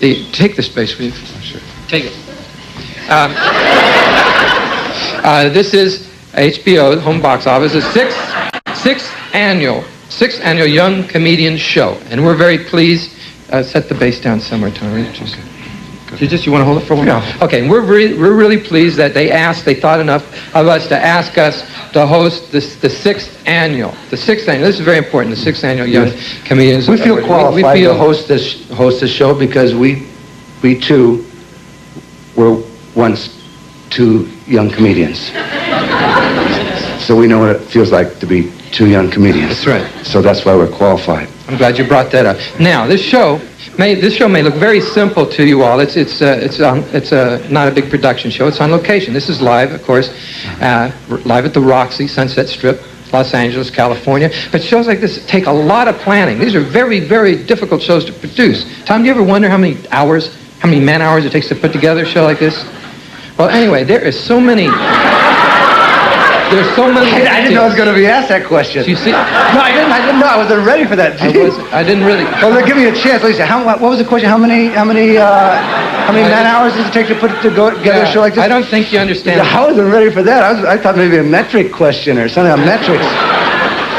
Take the space, will you? Oh, sure. Take it. This is HBO home box office, the sixth annual Young Comedians show, and we're very pleased. Set the bass down somewhere, Tony. You want to hold it for a while? Yeah. Okay, and we're really pleased that they thought enough of us to ask us to host the sixth annual. This is very important. The sixth annual Young Comedians. We feel qualified to host this show because we too were once two young comedians. So we know what it feels like to be two young comedians. That's right. So that's why we're qualified. I'm glad you brought that up. Now, this show may look very simple to you all. It's not a big production show. It's on location. This is live, of course, live at the Roxy, Sunset Strip, Los Angeles, California. But shows like this take a lot of planning. These are very, very difficult shows to produce. Tom, do you ever wonder how many man hours it takes to put together a show like this? Well, anyway, there's so many. I didn't know I was going to be asked that question. You see? No, I didn't know. I wasn't ready for that. I didn't really. Well, give me a chance. Lisa, what was the question? How many man hours does it take to put together a show like this? I don't think you understand. I wasn't ready for that. I thought maybe a metric question or something on metrics.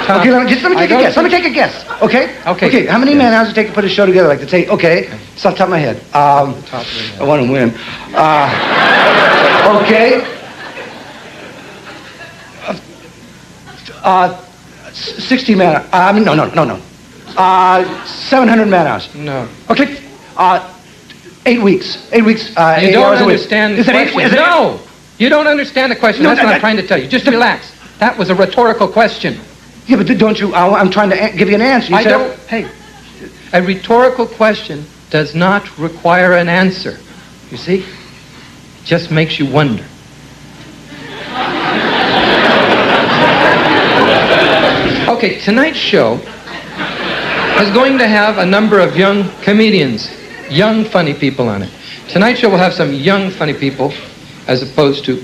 Okay, let me take a guess. Let me take a guess. Okay. Okay. How many man hours does it take to put a show together like to say? Okay. It's off the top of my head. I want to win. Okay. 60 man hours. No. 700 man hours. No. Okay. 8 weeks. 8 weeks. You don't understand the question. No. You don't understand the question. That's what I'm trying to tell you. Just relax. That was a rhetorical question. Yeah, but don't you? I'm trying to give you an answer. Hey, a rhetorical question does not require an answer. You see? It just makes you wonder. Okay, tonight's show is going to have a number of young comedians, young funny people on it. Tonight's show will have some young funny people as opposed to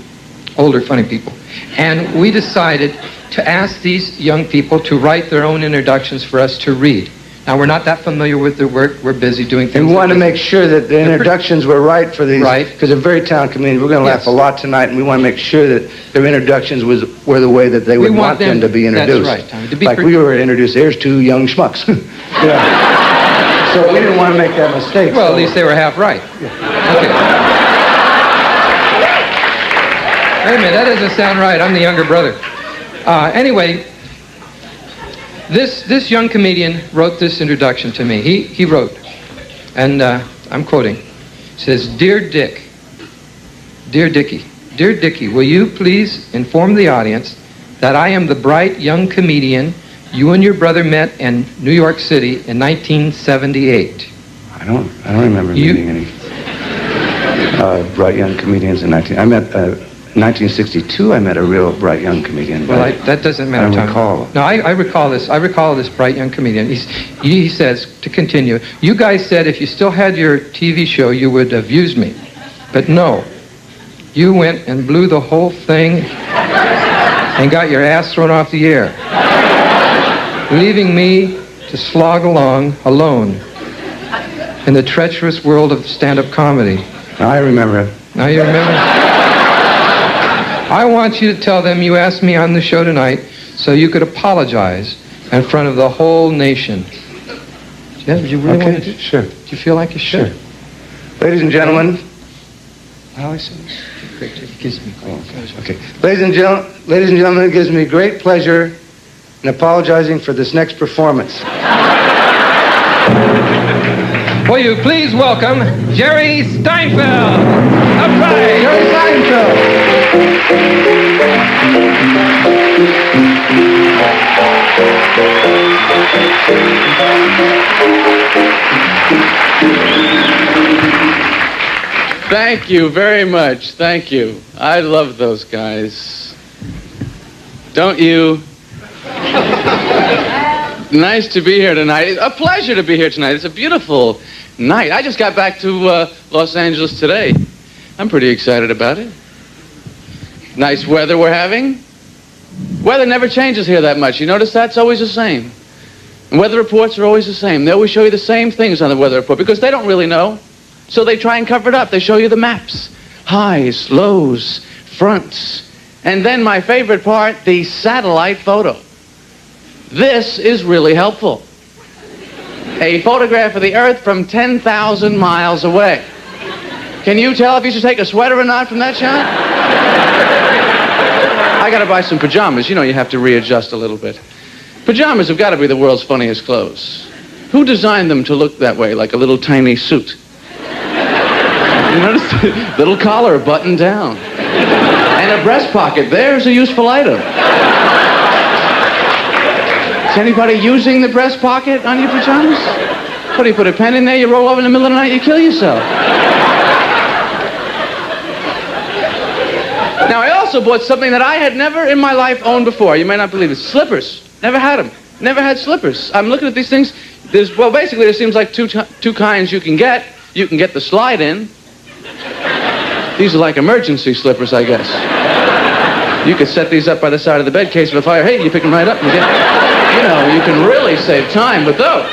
older funny people. And we decided to ask these young people to write their own introductions for us to read. Now, we're not that familiar with their work. We're busy doing things. And we want to make sure that the introductions were right for these. Right. Because they're very talented comedians. We're going to laugh a lot tonight, and we want to make sure that their introductions were the way that they would want them to be introduced. That's right, Tommy. Like we were introduced, here's two young schmucks. Yeah. So we didn't want to make that mistake. Well, at least they were half right. Yeah. Okay. Wait a minute, that doesn't sound right. I'm the younger brother. Anyway, this young comedian wrote this introduction to me. He wrote, and I'm quoting, says, Dear Dick, Dear Dickie, will you please inform the audience that I am the bright young comedian you and your brother met in New York City in 1978. I don't remember meeting any bright young comedians in 1962, I met a real bright young comedian. Well, that doesn't matter. I don't recall. No, I recall this. I recall this bright young comedian. He says, to continue, you guys said if you still had your TV show, you would have used me. But no. You went and blew the whole thing and got your ass thrown off the air, leaving me to slog along alone in the treacherous world of stand-up comedy. I remember it. Now you remember? I want you to tell them you asked me on the show tonight so you could apologize in front of the whole nation. Yeah, did you really want to do it? Sure. Do you feel like you should? Sure. Ladies and gentlemen. How I say this? It gives me great pleasure. Okay. Ladies and gentlemen, it gives me great pleasure in apologizing for this next performance. Will you please welcome Jerry Seinfeld? Upright. Jerry Seinfeld. Thank you very much. Thank you. I love those guys. Don't you? Nice to be here tonight. A pleasure to be here tonight. It's a beautiful night. I just got back to Los Angeles today. I'm pretty excited about it. Nice weather we're having. Weather never changes here that much. You notice that? It's always the same. And weather reports are always the same. They always show you the same things on the weather report because they don't really know. So they try and cover it up. They show you the maps. Highs, lows, fronts. And then my favorite part, the satellite photo. This is really helpful. A photograph of the Earth from 10,000 miles away. Can you tell if you should take a sweater or not from that shot? I gotta buy some pajamas. You know, you have to readjust a little bit. Pajamas have got to be the world's funniest clothes. Who designed them to look that way, like a little tiny suit? You notice the little collar buttoned down. And a breast pocket. There's a useful item. Is anybody using the breast pocket on your pajamas? What, do you put a pen in there, you roll over in the middle of the night, you kill yourself? Now, I also bought something that I had never in my life owned before. You may not believe it. Slippers. Never had them. Never had slippers. I'm looking at these things. Well, basically, there seems like two kinds you can get. You can get the slide in. These are like emergency slippers, I guess. You could set these up by the side of the bed, case of a fire. Hey, you pick them right up and get, you know, you can really save time with those.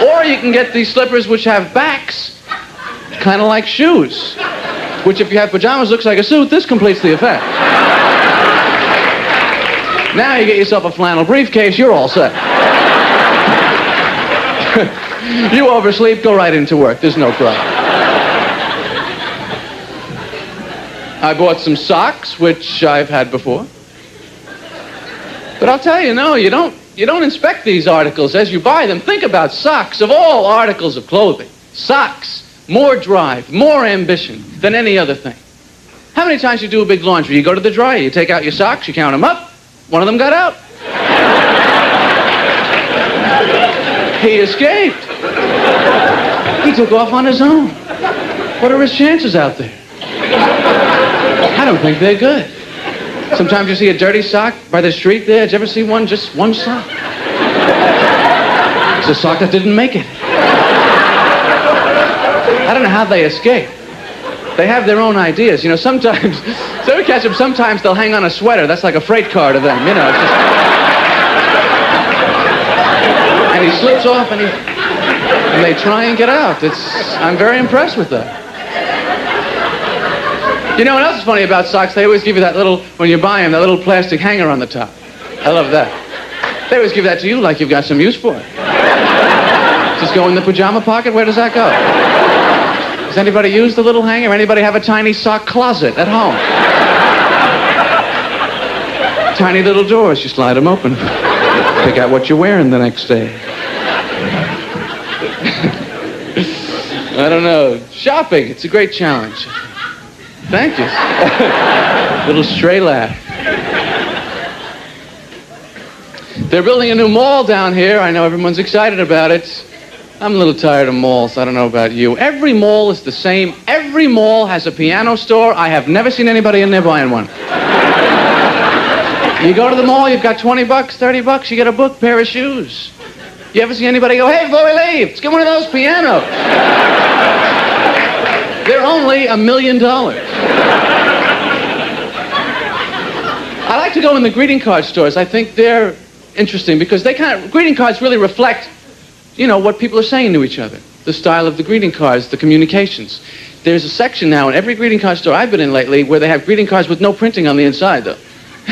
Or you can get these slippers which have backs, kind of like shoes, which if you have pajamas looks like a suit. This completes the effect. Now you get yourself a flannel briefcase, you're all set. You oversleep, go right into work. There's no problem. I bought some socks, which I've had before. But I'll tell you, no, you don't inspect these articles as you buy them. Think about socks. Of all articles of clothing, socks, more drive, more ambition than any other thing. How many times you do a big laundry? You go to the dryer, you take out your socks, you count them up. One of them got out. He escaped. He took off on his own. What are his chances out there? I don't think they're good. Sometimes you see a dirty sock by the street there. Did you ever see one, just one sock? It's a sock that didn't make it. I don't know how they escape. They have their own ideas. You know, sometimes, so we catch them, sometimes they'll hang on a sweater. That's like a freight car to them, you know. It's just... And he slips off and they try and get out. I'm very impressed with that. You know what else is funny about socks? They always give you that little, when you buy them, that little plastic hanger on the top. I love that. They always give that to you like you've got some use for it. Just go in the pajama pocket? Where does that go? Does anybody use the little hanger? Anybody have a tiny sock closet at home? Tiny little doors, you slide them open. Pick out what you're wearing the next day. I don't know. Shopping, it's a great challenge. Thank you. Little stray laugh. They're building a new mall down here. I know everyone's excited about it. I'm a little tired of malls. I don't know about you. Every mall is the same. Every mall has a piano store. I have never seen anybody in there buying one. You go to the mall, you've got $20, $30, you get a book, pair of shoes. You ever see anybody go, hey, before we leave, let's get one of those pianos. They're only $1 million. I like to go in the greeting card stores. I think they're interesting because greeting cards really reflect, you know, what people are saying to each other. The style of the greeting cards, the communications. There's a section now in every greeting card store I've been in lately where they have greeting cards with no printing on the inside, though.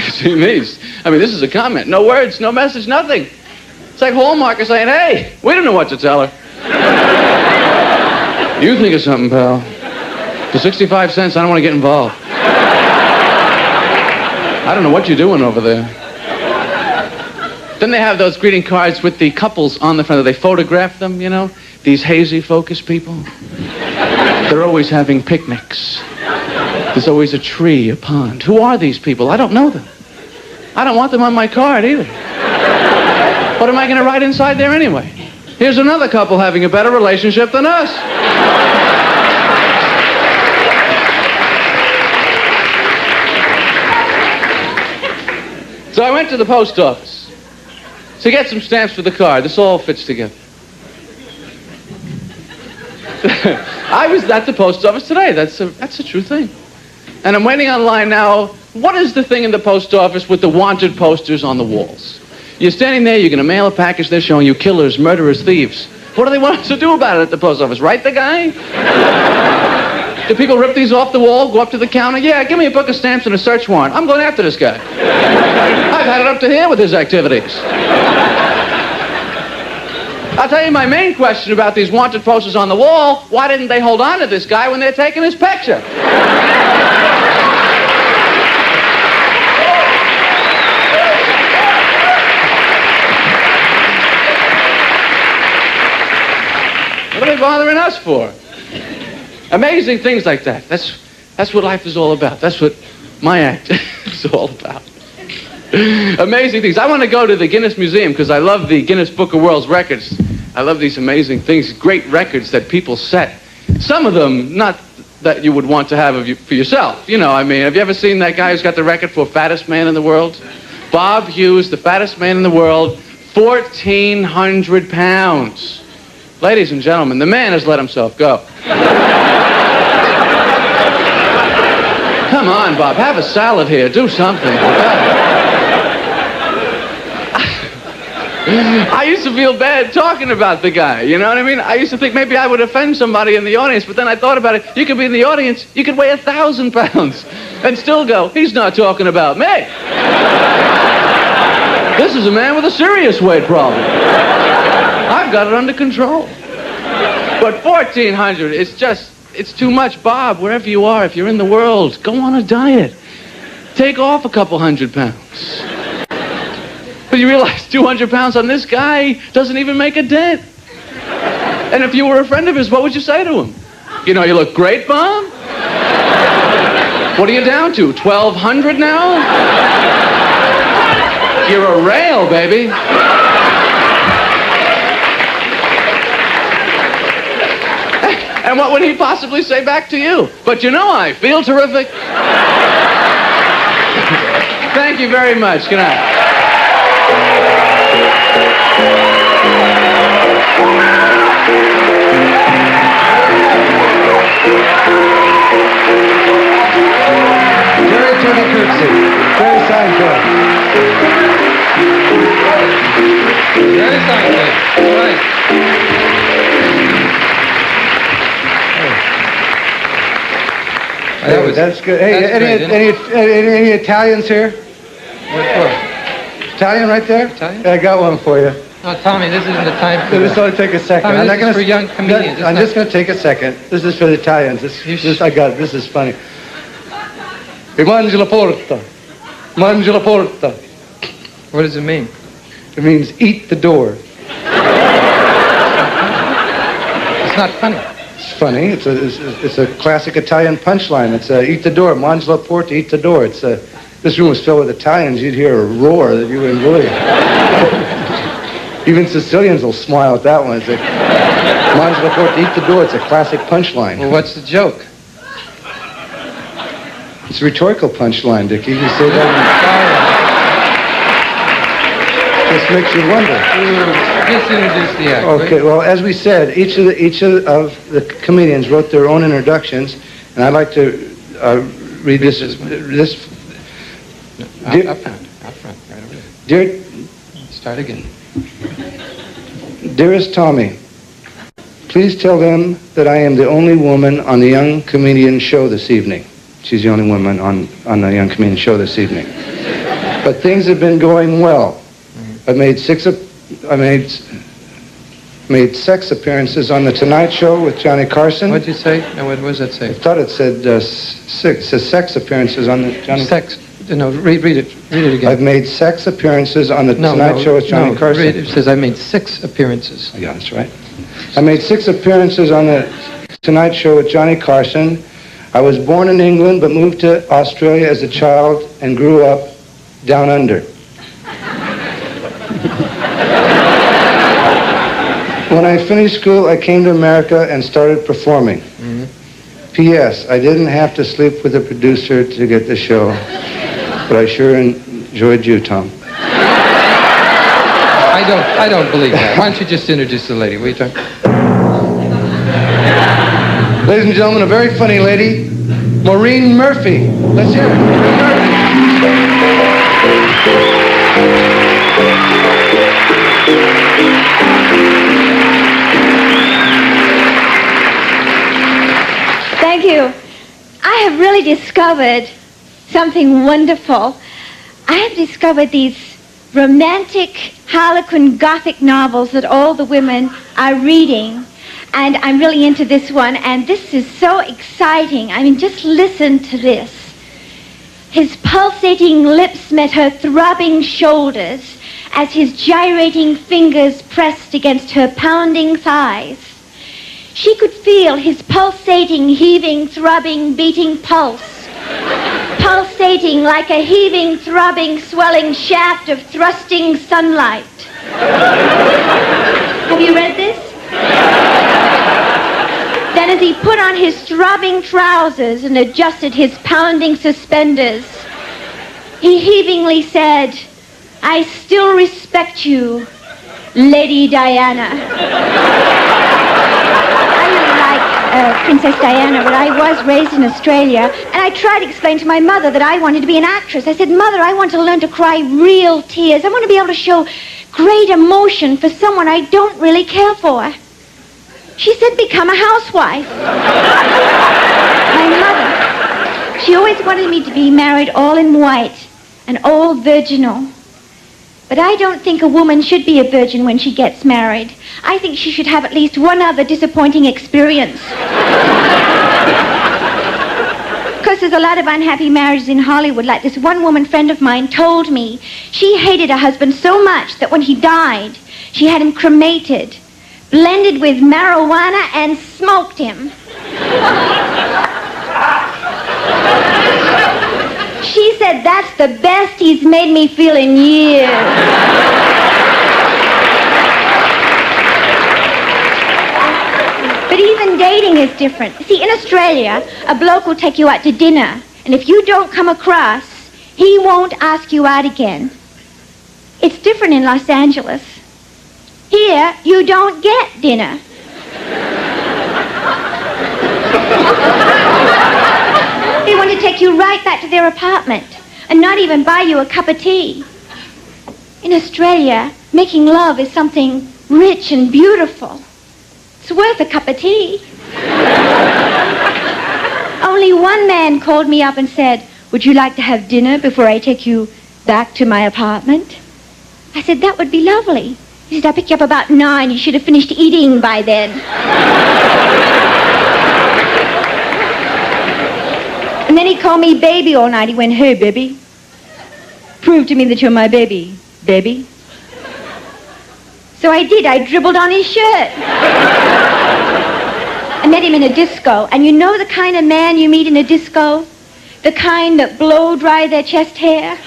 See these? I mean, this is a comment. No words, no message, nothing. It's like Hallmark is saying, hey, we don't know what to tell her. You think of something, pal. For 65 cents, I don't want to get involved. I don't know what you're doing over there. Then they have those greeting cards with the couples on the front. They photograph them, you know? These hazy focus people. They're always having picnics. There's always a tree, a pond. Who are these people? I don't know them. I don't want them on my card either. What am I going to write inside there anyway? Here's another couple having a better relationship than us. So I went to the post office to get some stamps for the card. This all fits together. I was at the post office today. That's a true thing. And I'm waiting online now. What is the thing in the post office with the wanted posters on the walls? You're standing there, you're going to mail a package, they're showing you killers, murderers, thieves. What do they want us to do about it at the post office? Write the guy? Do people rip these off the wall, go up to the counter? Yeah, give me a book of stamps and a search warrant. I'm going after this guy. I've had it up to here with his activities. I'll tell you my main question about these wanted posters on the wall. Why didn't they hold on to this guy when they're taking his picture? What are they bothering us for? Amazing things like that. That's what life is all about. That's what my act is all about. Amazing things. I want to go to the Guinness Museum because I love the Guinness Book of World Records. I love these amazing things, great records that people set. Some of them, not that you would want to have for yourself. You know, I mean, have you ever seen that guy who's got the record for fattest man in the world? Bob Hughes, the fattest man in the world, 1,400 pounds. Ladies and gentlemen, the man has let himself go. Come on, Bob, have a salad here. Do something. I used to feel bad talking about the guy, you know what I mean? I used to think maybe I would offend somebody in the audience, but then I thought about it. You could be in the audience, you could weigh 1,000 pounds and still go, he's not talking about me. This is a man with a serious weight problem. I've got it under control. But 1,400, it's too much. Bob, wherever you are, if you're in the world, go on a diet. Take off a couple 100 pounds. But you realize 200 pounds on this guy doesn't even make a dent. And if you were a friend of his, what would you say to him? You know, you look great, Bob. What are you down to, 1,200 now? You're a rail, baby. And what would he possibly say back to you? But you know, I feel terrific. Thank you very much. Good night. Jerry Tony Kirksey. Jerry Seinfeld. Jerry Seinfeld. Right. Hey, that's good. Hey, That's any Italians here? What for? Italian right there? Italian? Yeah, I got one for you. No, Tommy, this isn't the time for This ought to take a second. Tommy, I'm this not is gonna, for young comedians. I'm just going to take a second. This is for the Italians. I got it. This is funny. E mangi la porta. Mangi la porta. What does it mean? It means eat the door. It's not funny. It's funny. It's a classic Italian punchline. It's eat the door. Mangi la porta, eat the door. This room was filled with Italians. You'd hear a roar that you wouldn't believe. Even Sicilians will smile at that one. It's like, mangi la porta, eat the door. It's a classic punchline. Well, what's the joke? It's a rhetorical punchline, Dickie. You say that just makes you wonder. Just introduce the act. Okay, well, as we said, each of the comedians wrote their own introductions, and I'd like to read this. Up front, right over there. Dear, Start again. Dearest Tommy, please tell them that I am the only woman on the Young Comedian show this evening. She's the only woman on the Young Comedian show this evening. But things have been going well. I made sex appearances on The Tonight Show with Johnny Carson. What'd you say? No, what does that say? I thought it said six. It says sex appearances on the Johnny. Sex. No, read it. Read it again. I've made sex appearances on The Tonight Show with Johnny Carson. Read it. It says I made 6 appearances. Yeah, that's right. I made 6 appearances on The Tonight Show with Johnny Carson. I was born in England but moved to Australia as a child and grew up down under. When I finished school, I came to America and started performing. P.S. I didn't have to sleep with the producer to get the show, but I sure enjoyed you, Tom. I don't believe that. Why don't you just introduce the lady? What are you talking? Ladies and gentlemen, a very funny lady, Maureen Murphy. Let's hear it. Maureen Murphy. you. I have really discovered something wonderful. I have discovered these romantic Harlequin Gothic novels that all the women are reading. And I'm really into this one, and this is so exciting. I mean, just listen to this. His pulsating lips met her throbbing shoulders as his gyrating fingers pressed against her pounding thighs. She could feel his pulsating, heaving, throbbing, beating pulse, pulsating like a heaving, throbbing, swelling shaft of thrusting sunlight. Have you read this? Then as he put on his throbbing trousers and adjusted his pounding suspenders, he heavingly said, "I still respect you, Lady Diana." I really like Princess Diana, but I was raised in Australia, and I tried to explain to my mother that I wanted to be an actress. I said, "Mother, I want to learn to cry real tears. I want to be able to show great emotion for someone I don't really care for." She said, "Become a housewife." My mother, she always wanted me to be married all in white and all virginal. But I don't think a woman should be a virgin when she gets married. I think she should have at least one other disappointing experience. Of course, there's a lot of unhappy marriages in Hollywood. Like this one woman friend of mine told me she hated her husband so much that when he died, she had him cremated, blended with marijuana, and smoked him. She said, "That's the best he's made me feel in years." But even dating is different. See, in Australia, a bloke will take you out to dinner, and if you don't come across, he won't ask you out again. It's different in Los Angeles. Here, you don't get dinner. They want to take you right back to their apartment and not even buy you a cup of tea. In Australia, making love is something rich and beautiful. It's worth a cup of tea. Only one man called me up and said, "Would you like to have dinner before I take you back to my apartment?" I said, "That would be lovely." He said, "I'll pick you up about 9. You should have finished eating by then." And then he called me baby all night. He went, "Hey, baby, prove to me that you're my baby, baby." So I did. I dribbled on his shirt. I met him in a disco. And you know the kind of man you meet in a disco? The kind that blow dry their chest hair?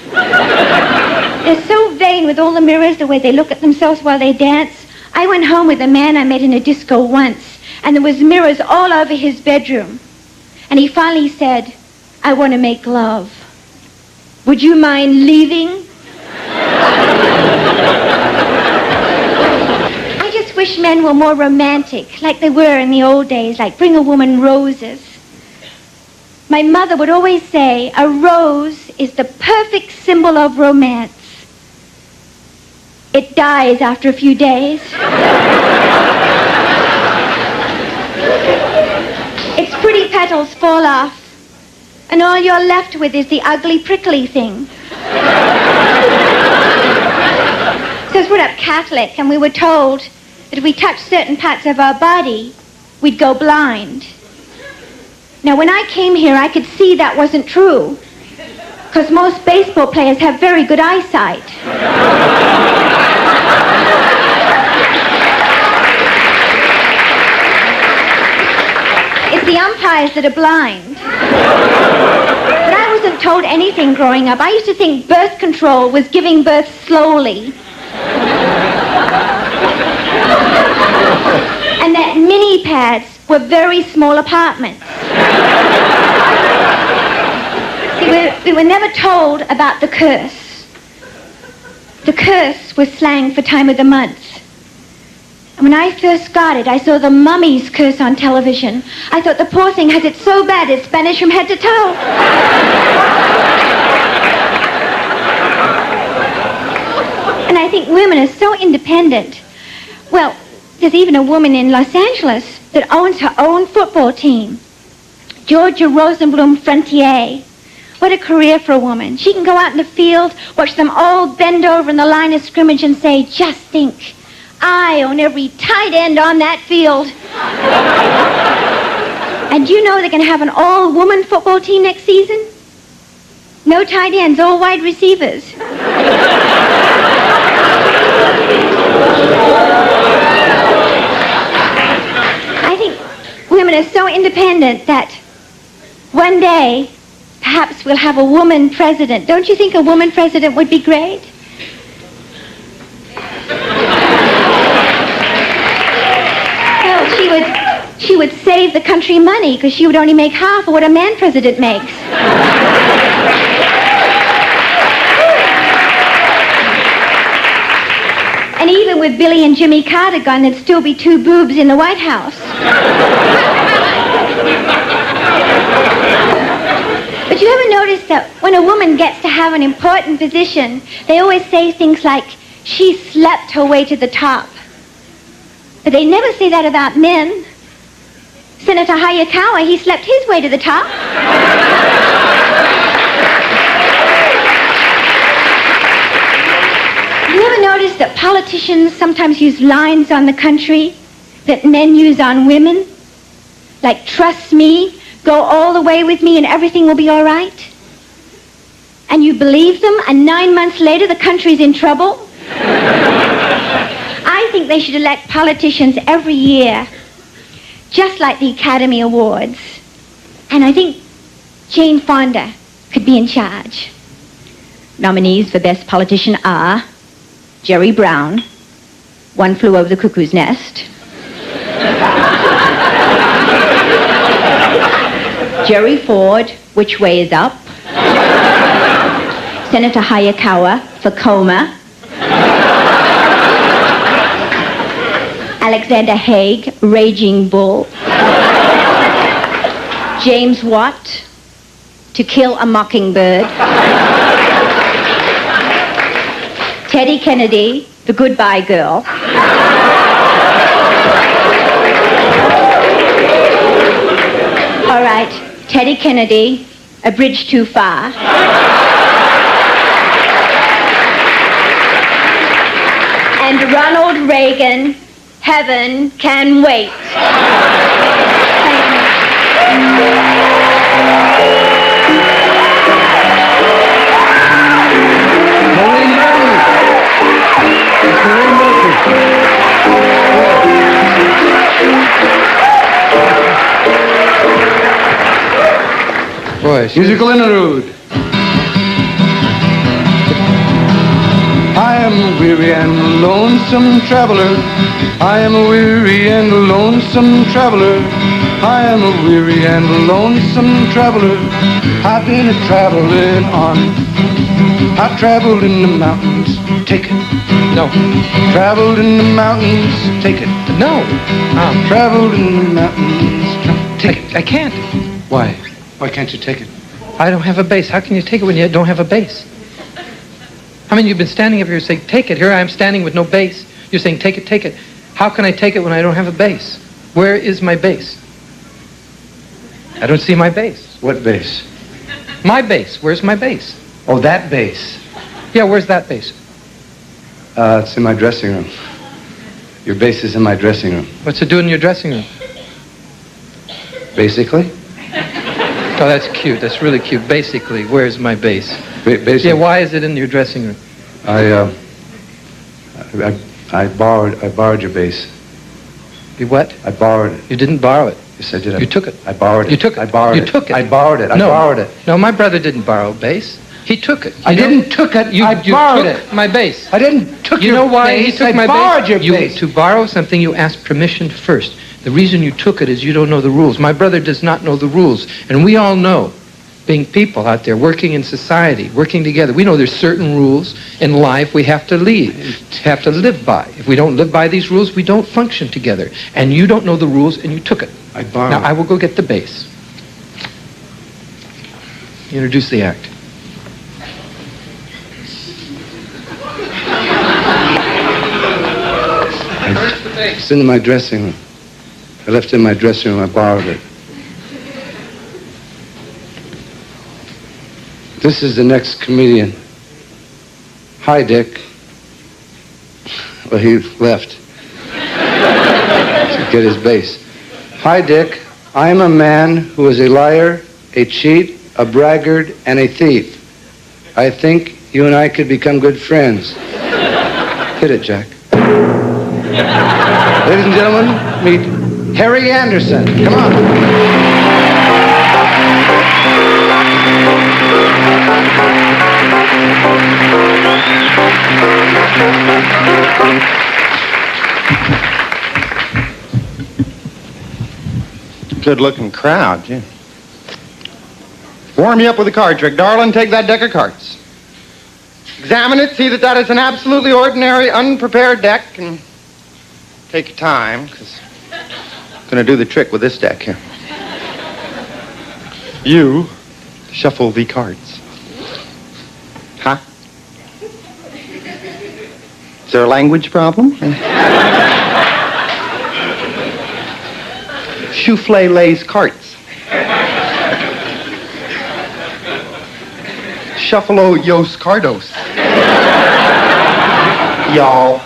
They're so vain with all the mirrors, the way they look at themselves while they dance. I went home with a man I met in a disco once, and there was mirrors all over his bedroom. And he finally said, "I want to make love. Would you mind leaving?" I just wish men were more romantic, like they were in the old days, like bring a woman roses. My mother would always say, a rose is the perfect symbol of romance. It dies after a few days. Its pretty petals fall off, and all you're left with is the ugly, prickly thing. So I was brought up Catholic, and we were told that if we touched certain parts of our body, we'd go blind. Now, when I came here, I could see that wasn't true, because most baseball players have very good eyesight. It's the umpires that are blind. But I wasn't told anything growing up. I used to think birth control was giving birth slowly. And that mini pads were very small apartments. See, we were never told about the curse. The curse was slang for time of the month. And when I first got it, I saw the mummy's curse on television. I thought the poor thing has it so bad it's Spanish from head to toe. And I think women are so independent. Well, there's even a woman in Los Angeles that owns her own football team. Georgia Rosenblum Frontier. What a career for a woman. She can go out in the field, watch them all bend over in the line of scrimmage and say, just think, I own every tight end on that field. And do you know they're going to have an all-woman football team next season? No tight ends, all wide receivers. I think women are so independent that one day, perhaps we'll have a woman president. Don't you think a woman president would be great? Well, she would save the country money because she would only make half of what a man president makes. And even with Billy and Jimmy Carter gone, there'd still be 2 boobs in the White House. But you ever notice that when a woman gets to have an important position, they always say things like, she slept her way to the top. But they never say that about men. Senator Hayakawa, he slept his way to the top. You ever notice that politicians sometimes use lines on the country that men use on women? Like, trust me, go all the way with me and everything will be all right? And you believe them, and 9 months later the country's in trouble? I think they should elect politicians every year, just like the Academy Awards. And I think Jane Fonda could be in charge. Nominees for Best Politician are Jerry Brown, One Flew Over the Cuckoo's Nest. Jerry Ford, Which Way Is Up. Senator Hayakawa for Coma. Alexander Haig, Raging Bull. James Watt, To Kill a Mockingbird. Teddy Kennedy, The Goodbye Girl. All right, Teddy Kennedy, A Bridge Too Far. And Ronald Reagan, Heaven Can Wait. Maureen Boy, Musical interlude. I am a weary and lonesome traveler. I am a weary and lonesome traveler. I am a weary and lonesome traveler. I've been traveling on. I've traveled in the mountains. Take it. No. Traveled in the mountains. Take it. No. Traveled in the mountains. Take it. I can't. Why? Why can't you take it? I don't have a bass. How can you take it when you don't have a bass? I mean, you've been standing up here saying, take it. Here I am standing with no bass. You're saying, take it, take it. How can I take it when I don't have a bass? Where is my bass? I don't see my bass. What bass? My bass. Where's my bass? Oh, that bass. Yeah, where's that bass? It's in my dressing room. Your bass is in my dressing room. What's it doing in your dressing room? Basically? Oh, that's cute. That's really cute. Basically, where's my bass? Basically. Yeah, why is it in your dressing room? I borrowed your bass. You what? I borrowed it. You didn't borrow it. Yes, I did. You took it. I borrowed it. You took it. I borrowed it. You took it. I borrowed it. I borrowed it. No, my brother didn't borrow bass. He took it. I didn't took it. You I borrowed took it. my bass. I didn't took You your know why bass. he took I my borrowed bass? your bass. To borrow something, you ask permission first. The reason you took it is you don't know the rules. My brother does not know the rules. And we all know, being people out there, working in society, working together, we know there's certain rules in life we have to live by. If we don't live by these rules, we don't function together. And you don't know the rules, and you took it. I borrowed Now, it. I will go get the bass. Introduce the act. It's in my dressing room. I left it in my dressing room. I borrowed it. This is the next comedian. Hi, Dick. Well, he left to get his bass. Hi, Dick. I am a man who is a liar, a cheat, a braggart, and a thief. I think you and I could become good friends. Hit it, Jack. Ladies and gentlemen, meet Harry Anderson. Come on. Good-looking crowd, yeah. Warm you up with a card trick, darling. Take that deck of cards. Examine it, see that that is an absolutely ordinary, unprepared deck, and take your time, because I'm going to do the trick with this deck here. You shuffle the cards. Huh? Is there a language problem? Souffle lays carts. Shuffalo yos cardos. Y'all.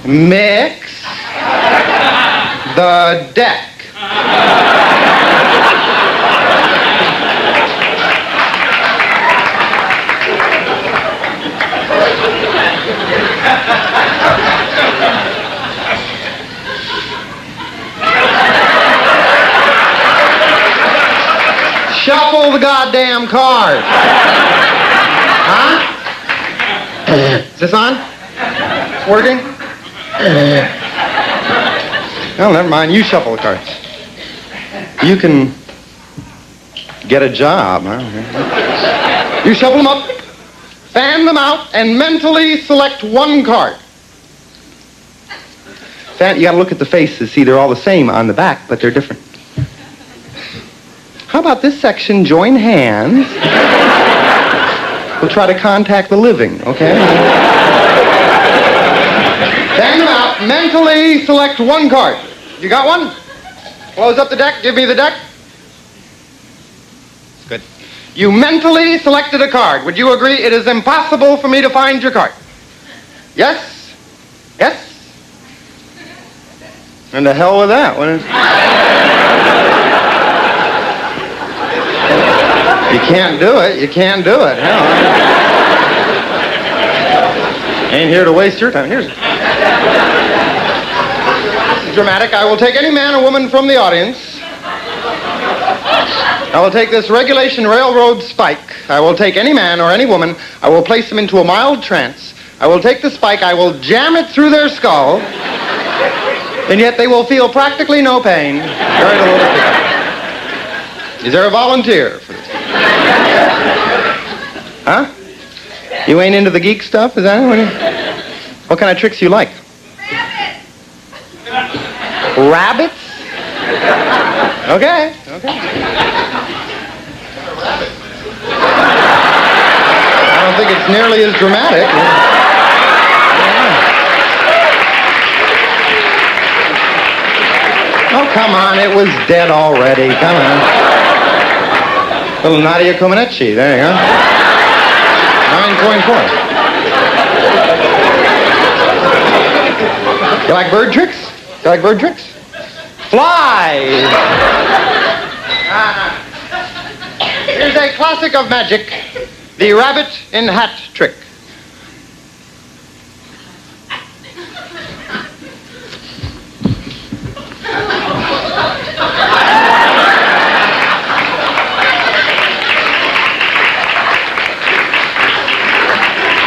Mix the deck. Shuffle the goddamn card. Huh? Is this on? Working? Oh, never mind. You shuffle the cards. You can get a job. Huh? You shuffle them up, fan them out, and mentally select one card. You gotta look at the faces. See, they're all the same on the back, but they're different. How about this section? Join hands. We'll try to contact the living, okay? Fan them out. Mentally select one card. You got one? Close up the deck. Give me the deck. Good. You mentally selected a card. Would you agree it is impossible for me to find your card? Yes? Yes? And the hell with that. You can't do it. You can't do it. Hell. Ain't here to waste your time. This is dramatic. I will take any man or woman from the audience. I will take this regulation railroad spike. I will take any man or any woman. I will place them into a mild trance. I will take the spike. I will jam it through their skull. And yet they will feel practically no pain. Very little pain. Is there a volunteer for this? Huh? You ain't into the geek stuff? Is that what kind of tricks you like? Rabbits? Okay. I don't think it's nearly as dramatic. Oh, come on, it was dead already. Come on. Little Nadia Comaneci, there you go. 9.4. You like bird tricks? You like bird tricks? Flies! Here's a classic of magic, the rabbit in hat trick.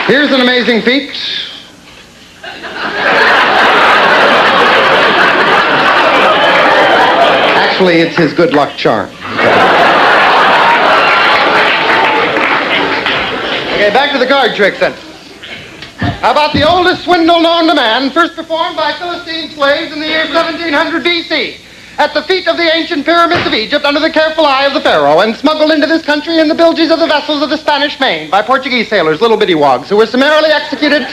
Here's an amazing feat. Actually, it's his good luck charm. Okay, back to the card tricks then. How about the oldest swindle known to man, first performed by Philistine slaves in the year 1700 B.C. at the feet of the ancient pyramids of Egypt under the careful eye of the pharaoh, and smuggled into this country in the bilges of the vessels of the Spanish Main by Portuguese sailors, little bitty wogs, who were summarily executed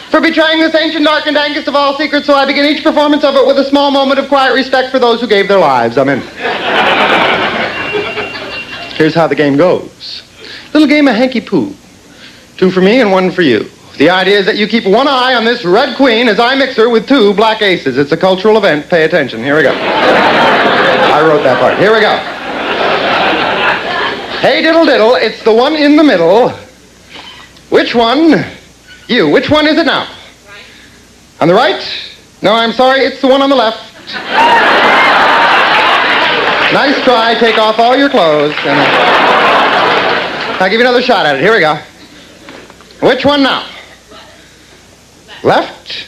for betraying this ancient, dark, and dankest of all secrets, so I begin each performance of it with a small moment of quiet respect for those who gave their lives. Amen. Here's how the game goes. Little game of hanky-poo. 2 for me and 1 for you. The idea is that you keep one eye on this red queen as I mix her with 2 black aces. It's a cultural event. Pay attention. Here we go. I wrote that part. Here we go. Hey, diddle diddle, it's the one in the middle. Which one? You. Which one is it now? On the right? No, I'm sorry, it's the one on the left. Nice try. Take off all your clothes. And I'll give you another shot at it. Here we go. Which one now? Left?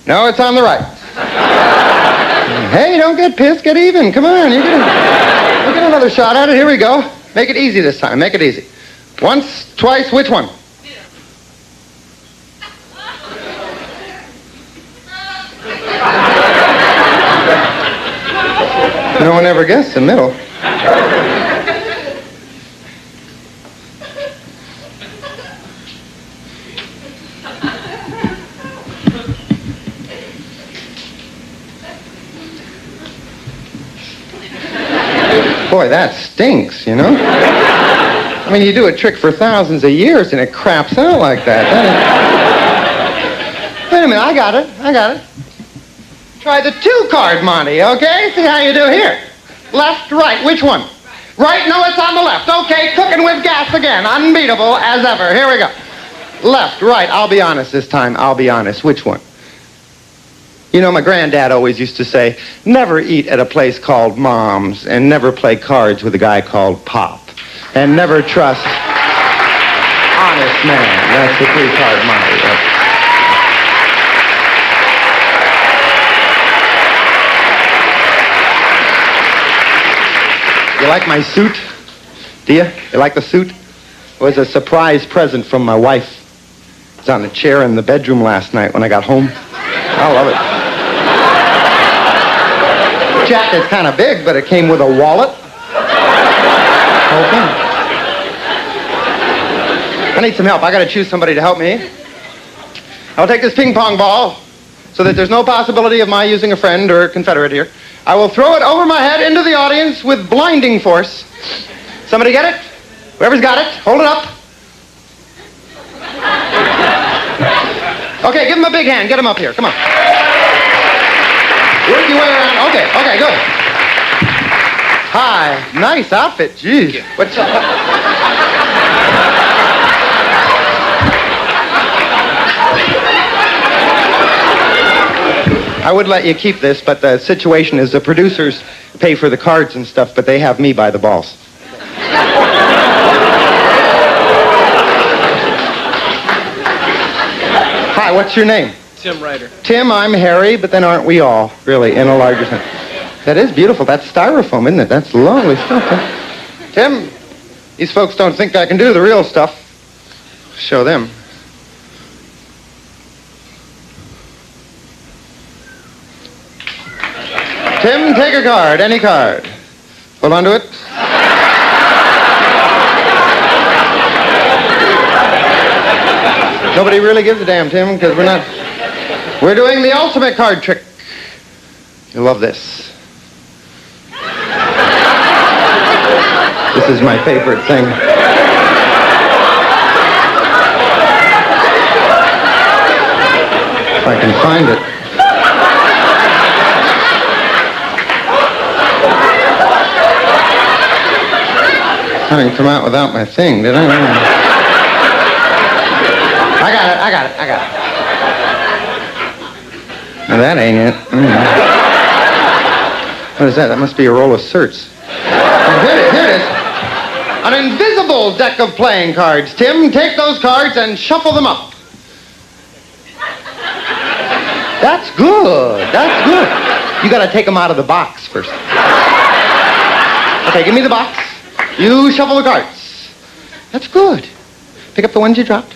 No, it's on the right. Hey, don't get pissed. Get even. Come on. You get another shot at it. Here we go. Make it easy this time. Make it easy. Once, twice, which one? No one ever guessed the middle. Boy, that stinks, you know? I mean, you do a trick for thousands of years and it craps out like that. Wait a minute, I got it. Try the 2-card Monty, okay? See how you do here. Left, right, which one? Right, no, it's on the left. Okay, cooking with gas again. Unbeatable as ever. Here we go. Left, right, I'll be honest this time. I'll be honest. Which one? You know, my granddad always used to say, never eat at a place called Mom's, and never play cards with a guy called Pop, and never trust honest man. That's the 3-card Monty. You like my suit? Do you? You like the suit? It was a surprise present from my wife. It was on the chair in the bedroom last night when I got home. I love it. The jacket's kind of big, but it came with a wallet. Whole thing. I need some help. I got to choose somebody to help me. I'll take this ping pong ball so that there's no possibility of my using a friend or a confederate here. I will throw it over my head into the audience with blinding force. Somebody get it? Whoever's got it, hold it up. Okay, give him a big hand. Get him up here. Come on. Work your way around. Okay, good. Hi. Nice outfit. Jeez. What's I would let you keep this, but the situation is the producers pay for the cards and stuff, but they have me by the balls. Hi, what's your name? Tim Ryder. Tim, I'm Harry, but then aren't we all, really, in a larger sense? That is beautiful. That's styrofoam, isn't it? That's lovely stuff. Huh? Tim, these folks don't think I can do the real stuff. Show them. Tim, take a card, any card. Hold on to it. Nobody really gives a damn, Tim, because we're doing the ultimate card trick. You'll love this. This is my favorite thing. If I can find it. I didn't come out without my thing, did I? I got it. Now that ain't it. What is that? That must be a roll of certs. Oh, here it is. An invisible deck of playing cards. Tim, take those cards and shuffle them up. That's good. You gotta take them out of the box first. Okay, give me the box. You shuffle the cards. That's good. Pick up the ones you dropped.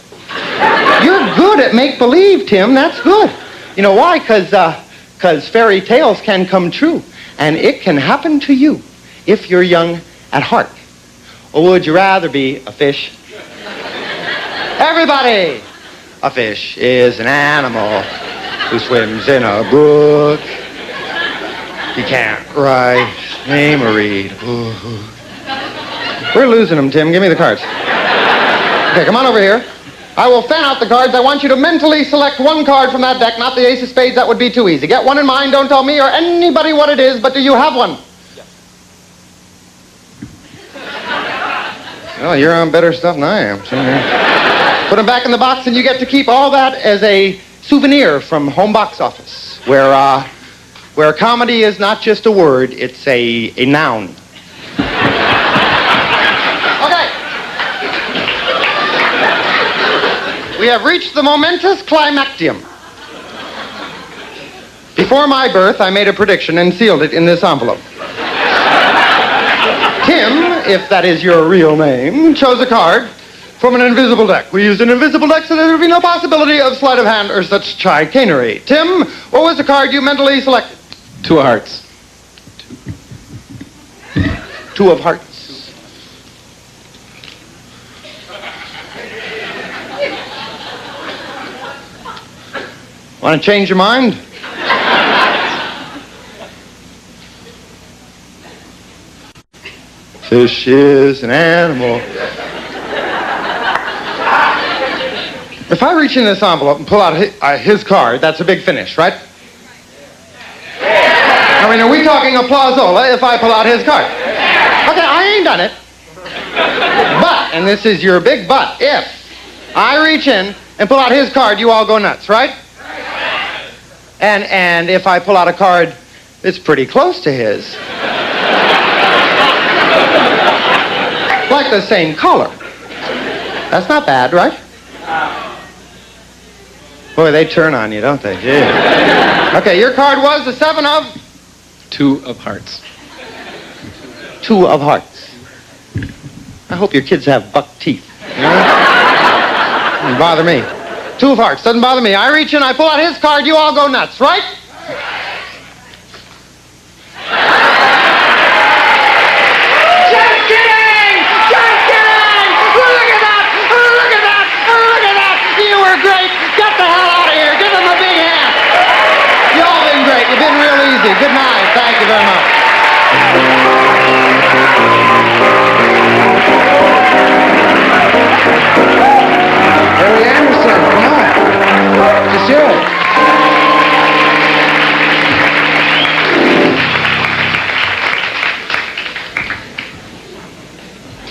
You're good at make-believe, Tim. That's good. You know why? Because fairy tales can come true. And it can happen to you if you're young at heart. Or would you rather be a fish? Everybody, A fish is an animal who swims in a brook. He can't write, name, or read. Ooh. We're losing them, Tim. Give me the cards. Okay, come on over here. I will fan out the cards. I want you to mentally select one card from that deck, not the ace of spades. That would be too easy. Get one in mind. Don't tell me or anybody what it is, but do you have one? Yes. Well, you're on better stuff than I am. Put them back in the box, and you get to keep all that as a souvenir from home box office, where comedy is not just a word, it's a noun. We have reached the momentous climactium. Before my birth, I made a prediction and sealed it in this envelope. Tim, if that is your real name, chose a card from an invisible deck. We used an invisible deck so there would be no possibility of sleight of hand or such chicanery. Tim, what was the card you mentally selected? Two of hearts. Two of hearts. Want to change your mind? Fish is an animal. If I reach in this envelope and pull out his card, that's a big finish, right? I mean, are we talking applausola if I pull out his card? Okay, I ain't done it. But, and this is your big but, if I reach in and pull out his card, you all go nuts, right? And if I pull out a card that's pretty close to his, like the same color, that's not bad, right? Boy, they turn on you, don't they? Yeah. Okay, your card was the 7 of? Two of hearts. 2 of hearts. I hope your kids have buck teeth. You know? Doesn't bother me. 2 of hearts, doesn't bother me. I reach in, I pull out his card, you all go nuts, right? Just kidding! Just kidding! Look at that! Look at that! Look at that! You were great! Get the hell out of here! Give them a big hand! Y'all been great. You've been real easy. Good night. Thank you very much. Harry Anderson, come on. Just do it.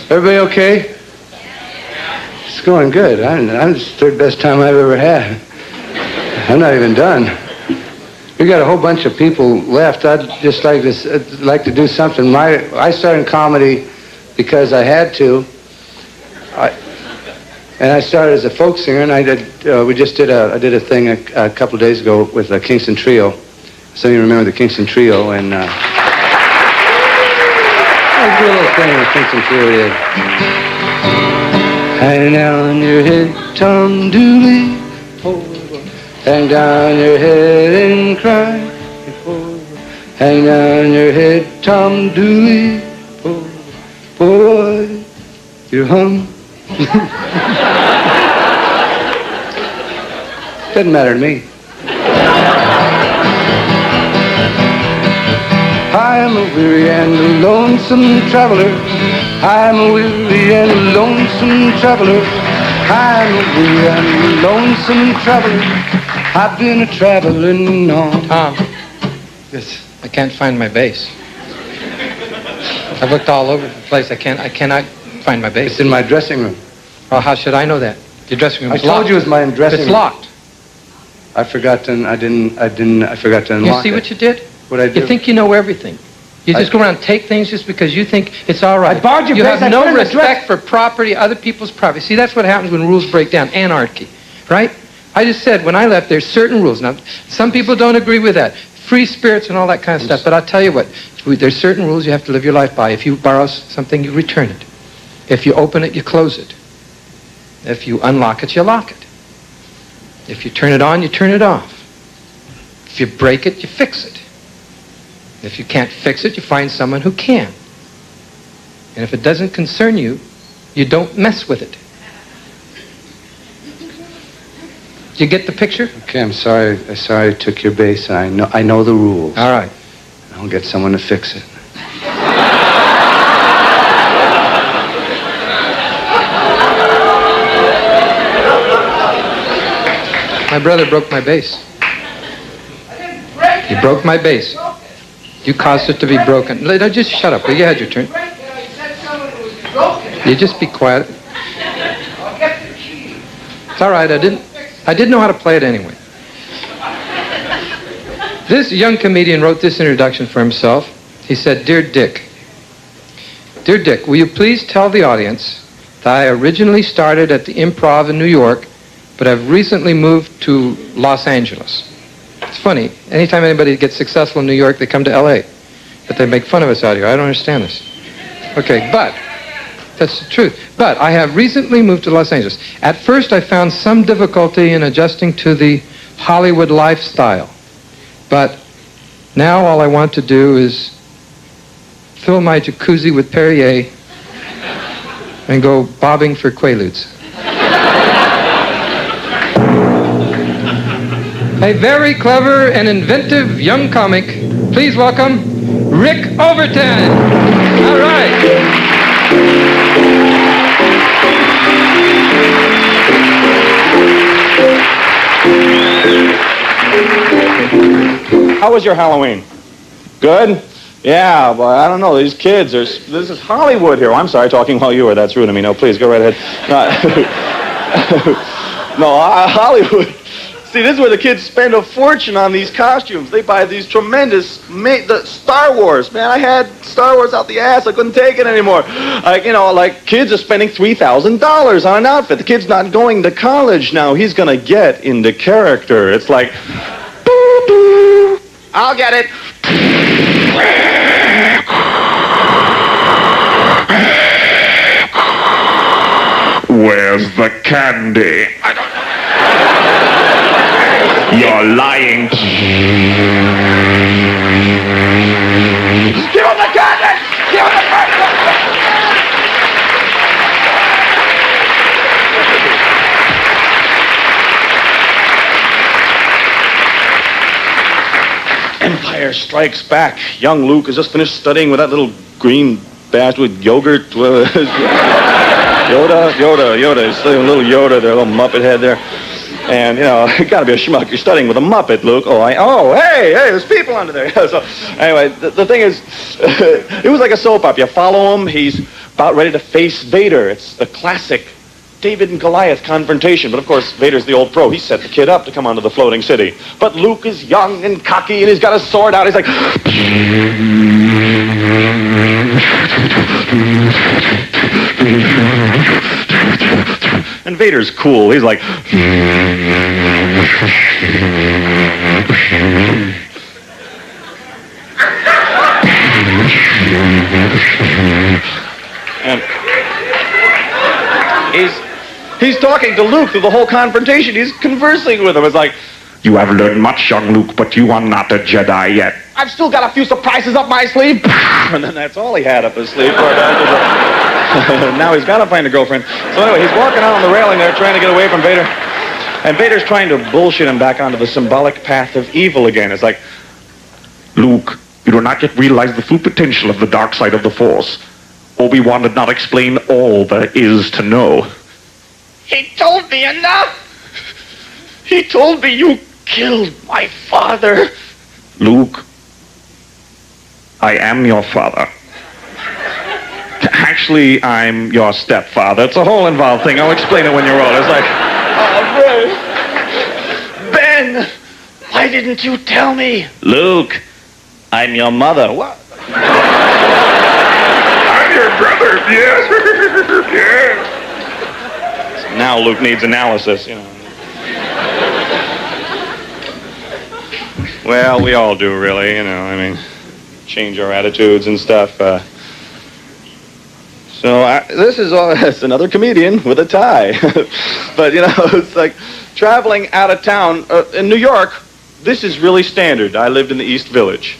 Everybody okay? It's going good. I'm the third best time I've ever had. I'm not even done. We got a whole bunch of people left. I'd just like to do something. I started comedy because I had to. And I started as a folk singer, and I did a thing a couple of days ago with the Kingston Trio. Some of you remember the Kingston Trio, and I did a little thing the Kingston Trio did. Hang down your head, Tom Dooley. Hang down your head and cry. Hang down your head, Tom Dooley. Boy, you're hung. Doesn't matter to me. I'm a weary and a lonesome traveler. I'm a weary and a lonesome traveler. I'm a weary and a lonesome traveler. I've been a traveling on. Tom. Yes. I can't find my bass. I've looked all over the place. I cannot find my bass. It's in my dressing room. Well, how should I know that? Your dressing room is locked. I told you it was my dressing room. It's locked. I forgot to unlock it. You see what you did? What I did? You think you know everything. You just go around and take things just because you think it's all right. I borrowed your bass. You have no respect for property, other people's property. See, that's what happens when rules break down. Anarchy, right? I just said when I left, there's certain rules. Now, some people don't agree with that. Free spirits and all that kind of stuff. But I'll tell you what, there's certain rules you have to live your life by. If you borrow something, you return it. If you open it, you close it. If you unlock it, you lock it. If you turn it on, you turn it off. If you break it, you fix it. If you can't fix it, you find someone who can. And if it doesn't concern you, you don't mess with it. you get the picture? Okay, I'm sorry I took your base. I know the rules. All right. I'll get someone to fix it. My brother broke my bass. He broke my bass. You caused it to be broken. No, just shut up. You had your turn. You just be quiet. It's all right. I didn't know how to play it anyway. This young comedian wrote this introduction for himself. He said, "Dear Dick, will you please tell the audience that I originally started at the Improv in New York, but I've recently moved to Los Angeles." It's funny. Anytime anybody gets successful in New York, they come to L.A. But they make fun of us out here. I don't understand this. Okay, but that's the truth. But I have recently moved to Los Angeles. At first, I found some difficulty in adjusting to the Hollywood lifestyle. But now all I want to do is fill my jacuzzi with Perrier and go bobbing for Quaaludes. A very clever and inventive young comic. Please welcome Rick Overton. All right. How was your Halloween? Good? Yeah, but I don't know. These kids, this is Hollywood here. Oh, I'm sorry, talking while you were. That's rude of me. No, please, go right ahead. No, Hollywood. See, this is where the kids spend a fortune on these costumes. They buy these tremendous, the Star Wars. Man, I had Star Wars out the ass. I couldn't take it anymore. Like kids are spending $3,000 on an outfit. The kid's not going to college now. He's going to get into character. It's like, boo, boo. I'll get it. Where's the candy? I don't know. You're lying. Give him the candy! Give him the candy! Empire Strikes Back. Young Luke has just finished studying with that little green bastard with yogurt. Yoda. He's studying with little Yoda there, little Muppet head there. And, you gotta be a schmuck. You're studying with a Muppet, Luke. Hey, there's people under there. So, anyway, the thing is, it was like a soap opera. You follow him, he's about ready to face Vader. It's the classic David and Goliath confrontation. But, of course, Vader's the old pro. He set the kid up to come onto the floating city. But Luke is young and cocky, and he's got his sword out. He's like... And Vader's cool. He's like... And he's talking to Luke through the whole confrontation. He's conversing with him. It's like, You have learned much, young Luke, but you are not a Jedi yet. I've still got a few surprises up my sleeve. And then that's all he had up his sleeve. Now he's got to find a girlfriend. So anyway, he's walking out on the railing there trying to get away from Vader. And Vader's trying to bullshit him back onto the symbolic path of evil again. It's like, Luke, you do not yet realize the full potential of the dark side of the Force. Obi-Wan did not explain all there is to know. he told me enough. He told me you killed my father. Luke, I am your father. Actually, I'm your stepfather. It's a whole involved thing. I'll explain it when you're older. It's like, Ben, why didn't you tell me? Luke, I'm your mother. What? I'm your brother, yes. Yes. So now Luke needs analysis, Well, we all do, really, change our attitudes and stuff. This is it's another comedian with a tie. But, it's like traveling out of town. In New York, this is really standard. I lived in the East Village.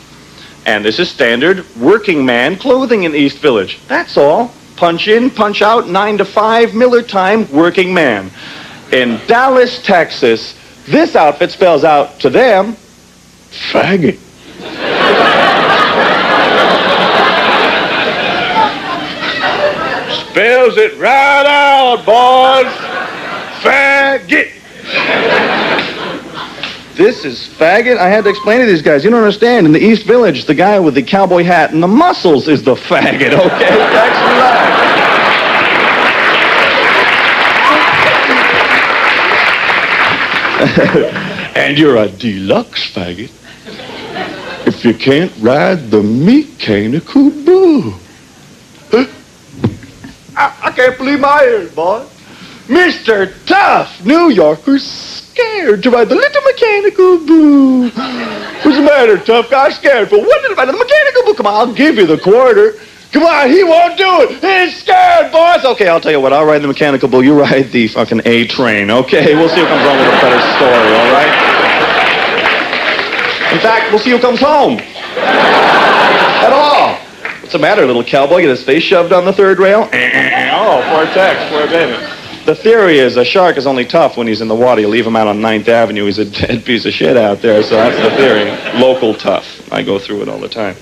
And this is standard working man clothing in the East Village. That's all. Punch in, punch out, 9 to 5, Miller time, working man. In Dallas, Texas, This outfit spells out to them, faggot. Spells it right out, boys. Faggot. This is faggot? I had to explain to these guys. You don't understand. In the East Village, the guy with the cowboy hat and the muscles is the faggot, okay? Thanks for that. And you're a deluxe faggot if you can't ride the mechanical bull. I can't believe my ears, boy. Mr. Tough, New Yorker's scared to ride the little mechanical bull. What's the matter, Tough guy? Scared for what? To ride the mechanical bull? Come on, I'll give you the quarter. Come on, he won't do it. He's scared, boys. Okay, I'll tell you what. I'll ride the mechanical bull. You ride the fucking A train. Okay, we'll see who comes home with a better story, all right? In fact, we'll see who comes home. At all. What's the matter, little cowboy? Get his face shoved on the third rail? Oh, poor Tex, poor baby. The theory is a shark is only tough when he's in the water. You leave him out on 9th Avenue, he's a dead piece of shit out there. So that's the theory. Local tough. I go through it all the time.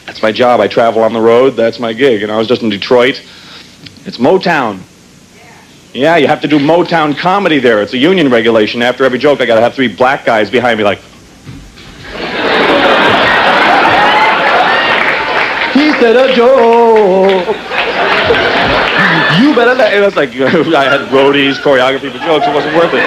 That's my job. I travel on the road. That's my gig. And I was just in Detroit. It's Motown. Yeah, you have to do Motown comedy there. It's a union regulation. After every joke, I got to have 3 black guys behind me like... He said a joke. You better let... It was like, I had roadies, choreography for jokes. It wasn't worth it.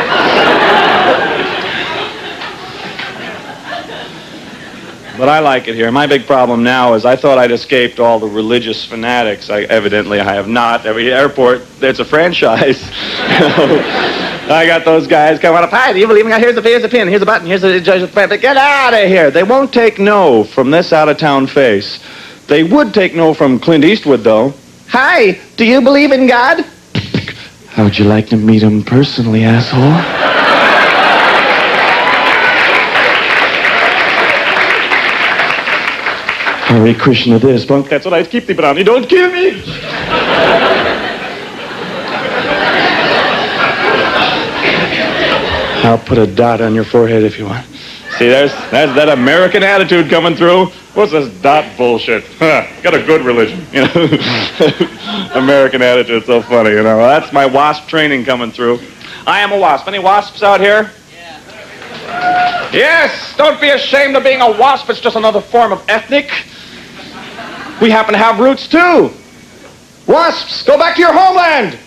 But I like it here. My big problem now is I thought I'd escaped all the religious fanatics. Evidently, I have not. Every airport, it's a franchise. I got those guys coming up. Hi, do you believe me? Here's the pin, here's the button, here's the judge. Get out of here. They won't take no from this out-of-town face. They would take no from Clint Eastwood, though. Hi, do you believe in God? How would you like to meet him personally, asshole? Hare Krishna this, punk. That's what I keep the brownie. Don't kill me. I'll put a dot on your forehead if you want. See, there's that American attitude coming through. What's this dot bullshit? Got a good religion, you know. American attitude, so funny, you know. That's my WASP training coming through. I am a WASP. Any WASPs out here? Yeah. Yes, don't be ashamed of being a WASP. It's just another form of ethnic. We happen to have roots, too. WASPs, go back to your homeland.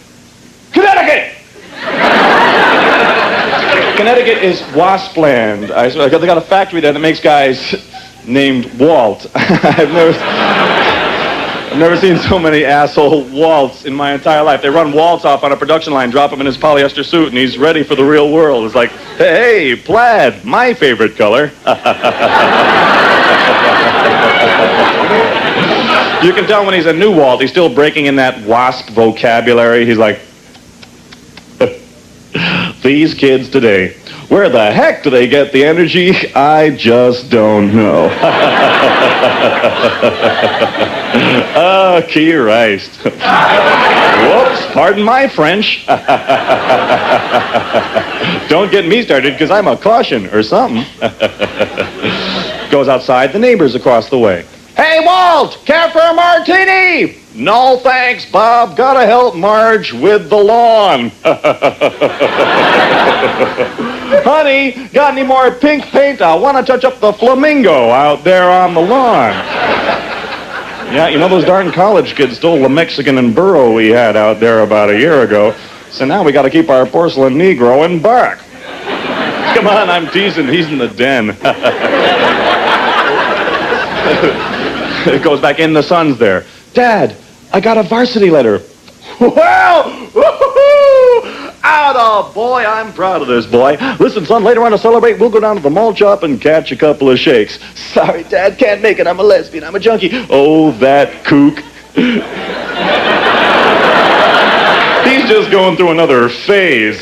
Connecticut. Connecticut is Waspland. They got a factory there that makes guys named Walt. I've never seen so many asshole Walts in my entire life. They run Waltz off on a production line, drop him in his polyester suit, and he's ready for the real world. It's like, hey, plaid, my favorite color. You can tell when he's a new Walt, he's still breaking in that WASP vocabulary. He's like, these kids today, where the heck do they get the energy? I just don't know. Oh, key Christ. Whoops, pardon my French. Don't get me started, because I'm a caution or something. Goes outside, the neighbors across the way. Hey, Walt, care for a martini? No, thanks, Bob. Gotta help Marge with the lawn. Honey, got any more pink paint? I want to touch up the flamingo out there on the lawn. Yeah, you know, those darn college kids stole the Mexican and burro we had out there about a year ago. So now we got to keep our porcelain Negro in back. Come on, I'm teasing. He's in the den. It goes back in, the sun's there. Dad, I got a varsity letter. Well, woo-hoo-hoo! Atta boy, I'm proud of this boy. Listen, son, later on to celebrate, we'll go down to the mall shop and catch a couple of shakes. Sorry, Dad, can't make it. I'm a lesbian. I'm a junkie. Oh, that kook. He's just going through another phase.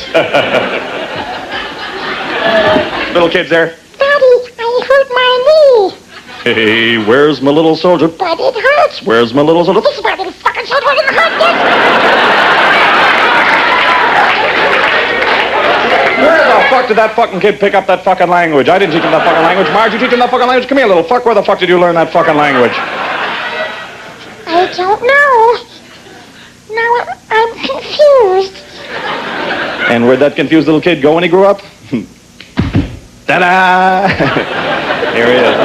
Little kids there. Daddy, I hurt my knee. Hey, where's my little soldier? But it hurts. Where's my little soldier? This is where the fucking shit wouldn't hurt Where the fuck did that fucking kid pick up that fucking language? I didn't teach him that fucking language. Marge, you teach him that fucking language? Come here, little fuck. Where the fuck did you learn that fucking language? I don't know. Now I'm confused. And where'd that confused little kid go when he grew up? Ta-da! Here he is.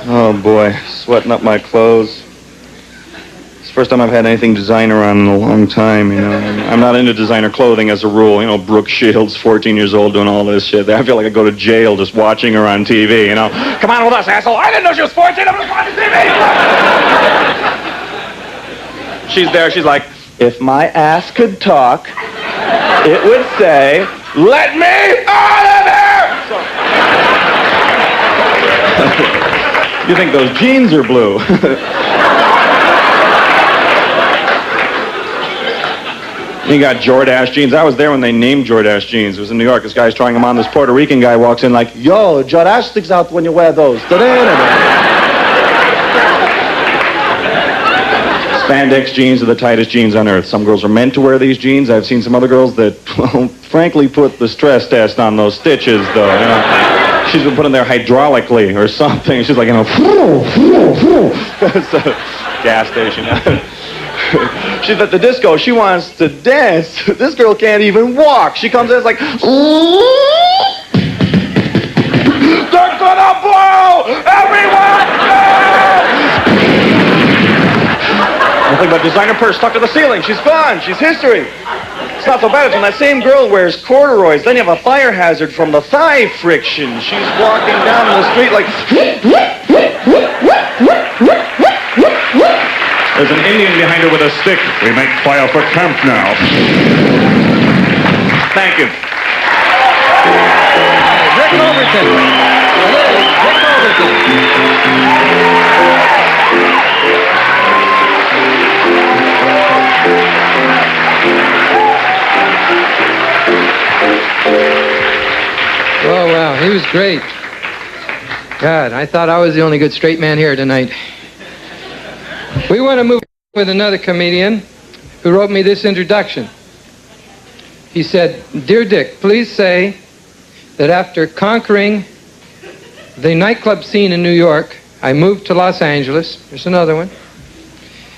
Oh, boy. Sweating up my clothes. It's the first time I've had anything designer on in a long time, you know. I'm not into designer clothing as a rule. You know, Brooke Shields, 14 years old, doing all this shit. I feel like I go to jail just watching her on TV, you know. Come on with us, asshole. I didn't know she was 14. I'm just watching TV. She's there. She's like, if my ass could talk, it would say, let me out of here! So, you think those jeans are blue. You got Jordache jeans. I was there when they named Jordache jeans. It was in New York. This guy's trying them on. This Puerto Rican guy walks in like, yo, Jordache sticks out when you wear those. Spandex jeans are the tightest jeans on earth. Some girls are meant to wear these jeans. I've seen some other girls that, well, frankly, put the stress test on those stitches, though, you know. She's been put in there hydraulically or something. She's like, you know, it's a gas station. She's at the disco. She wants to dance. This girl can't even walk. She comes in, it's like, they're gonna blow! Everyone, nothing but designer purse stuck to the ceiling. She's gone. She's history. It's not so bad. It's when that same girl wears corduroys. Then you have a fire hazard from the thigh friction. She's walking down the street like... There's an Indian behind her with a stick. We make fire for camp now. Thank you. Rick Overton. Rick Overton. Oh, wow, he was great. God, I thought I was the only good straight man here tonight. We want to move with another comedian who wrote me this introduction. He said, Dear Dick, please say that after conquering the nightclub scene in New York, I moved to Los Angeles. There's another one.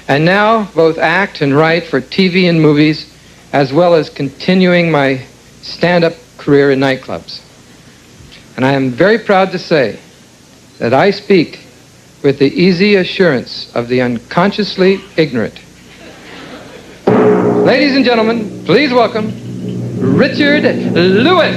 And now both act and write for TV and movies, as well as continuing my stand-up career in nightclubs. And I am very proud to say that I speak with the easy assurance of the unconsciously ignorant. Ladies and gentlemen, please welcome Richard Lewis.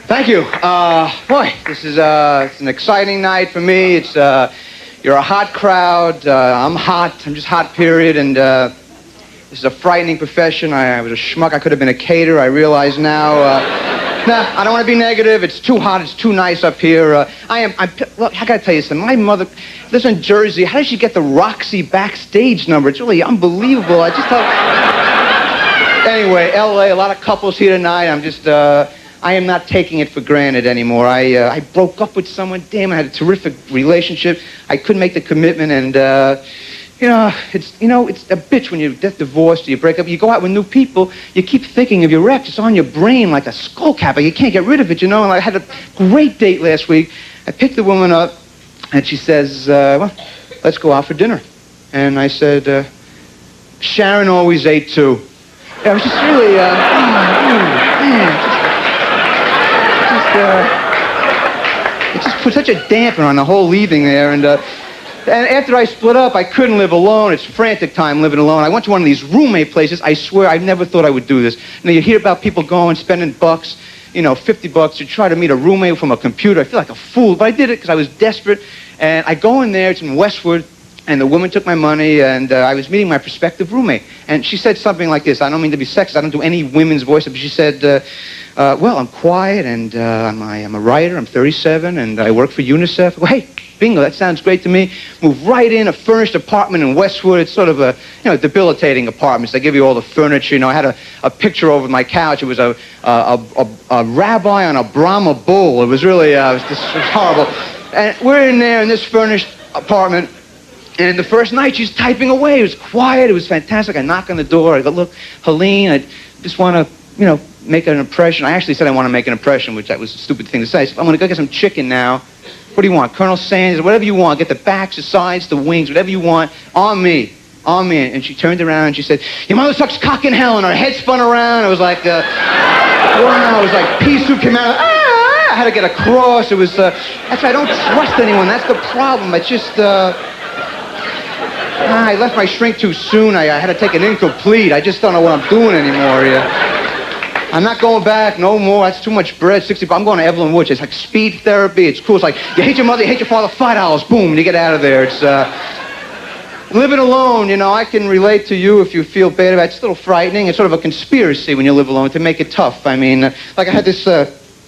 Thank you. Boy, this is it's an exciting night for me. It's you're a hot crowd. I'm hot. I'm just hot, period. And this is a frightening profession. I was a schmuck. I could have been a caterer. I realize now. Nah, I don't want to be negative. It's too hot. It's too nice up here. Look, I gotta tell you something. My mother lives in Jersey. How did she get the Roxy backstage number? It's really unbelievable. I just thought. Anyway, L.A. A lot of couples here tonight. I'm just. I am not taking it for granted anymore. I broke up with someone. Damn, I had a terrific relationship. I couldn't make the commitment, and it's a bitch when you get divorced or you break up. You go out with new people. You keep thinking of your ex. It's on your brain like a skull cap. You can't get rid of it, you know. And I had a great date last week. I picked the woman up, and she says, "Well, let's go out for dinner." And I said, "Sharon always ate too." I was just really, it just put such a damper on the whole evening there, and after I split up, I couldn't live alone. It's frantic time living alone. I went to one of these roommate places. I swear, I never thought I would do this. You hear about people going, spending bucks, $50 to try to meet a roommate from a computer. I feel like a fool, but I did it because I was desperate, and I go in there. It's in Westwood, And the woman took my money, and I was meeting my prospective roommate. And she said something like this. I don't mean to be sexist. I don't do any women's voice. But she said, well, I'm quiet, and I'm a writer. I'm 37, and I work for UNICEF. Well, hey, bingo, that sounds great to me. Move right in, a furnished apartment in Westwood. It's sort of a, debilitating apartment. They give you all the furniture. I had a picture over my couch. It was a rabbi on a Brahma bull. It was really, it was horrible. And we're in there in this furnished apartment. And the first night, she's typing away. It was quiet. It was fantastic. I knock on the door. I go, look, Helene, I just want to, make an impression. I actually said I want to make an impression, which that was a stupid thing to say. So I'm going to go get some chicken now. What do you want? Colonel Sanders, whatever you want. Get the backs, the sides, the wings, whatever you want. On me. And she turned around and she said, your mother sucks cock in hell. And her head spun around. It was like, wow, it was like pea soup came out. I had to get across. It was, that's why I don't trust anyone. That's the problem. It's just, I left my shrink too soon. I had to take an incomplete. I just don't know what I'm doing anymore here. I'm not going back no more. That's too much bread. 60. I'm going to Evelyn Woods. It's like speed therapy. It's cool. It's like you hate your mother, you hate your father. $5. Boom, and you get out of there. It's living alone. I can relate to you if you feel bad about it. It's a little frightening. It's sort of a conspiracy when you live alone to make it tough. I mean, like I had this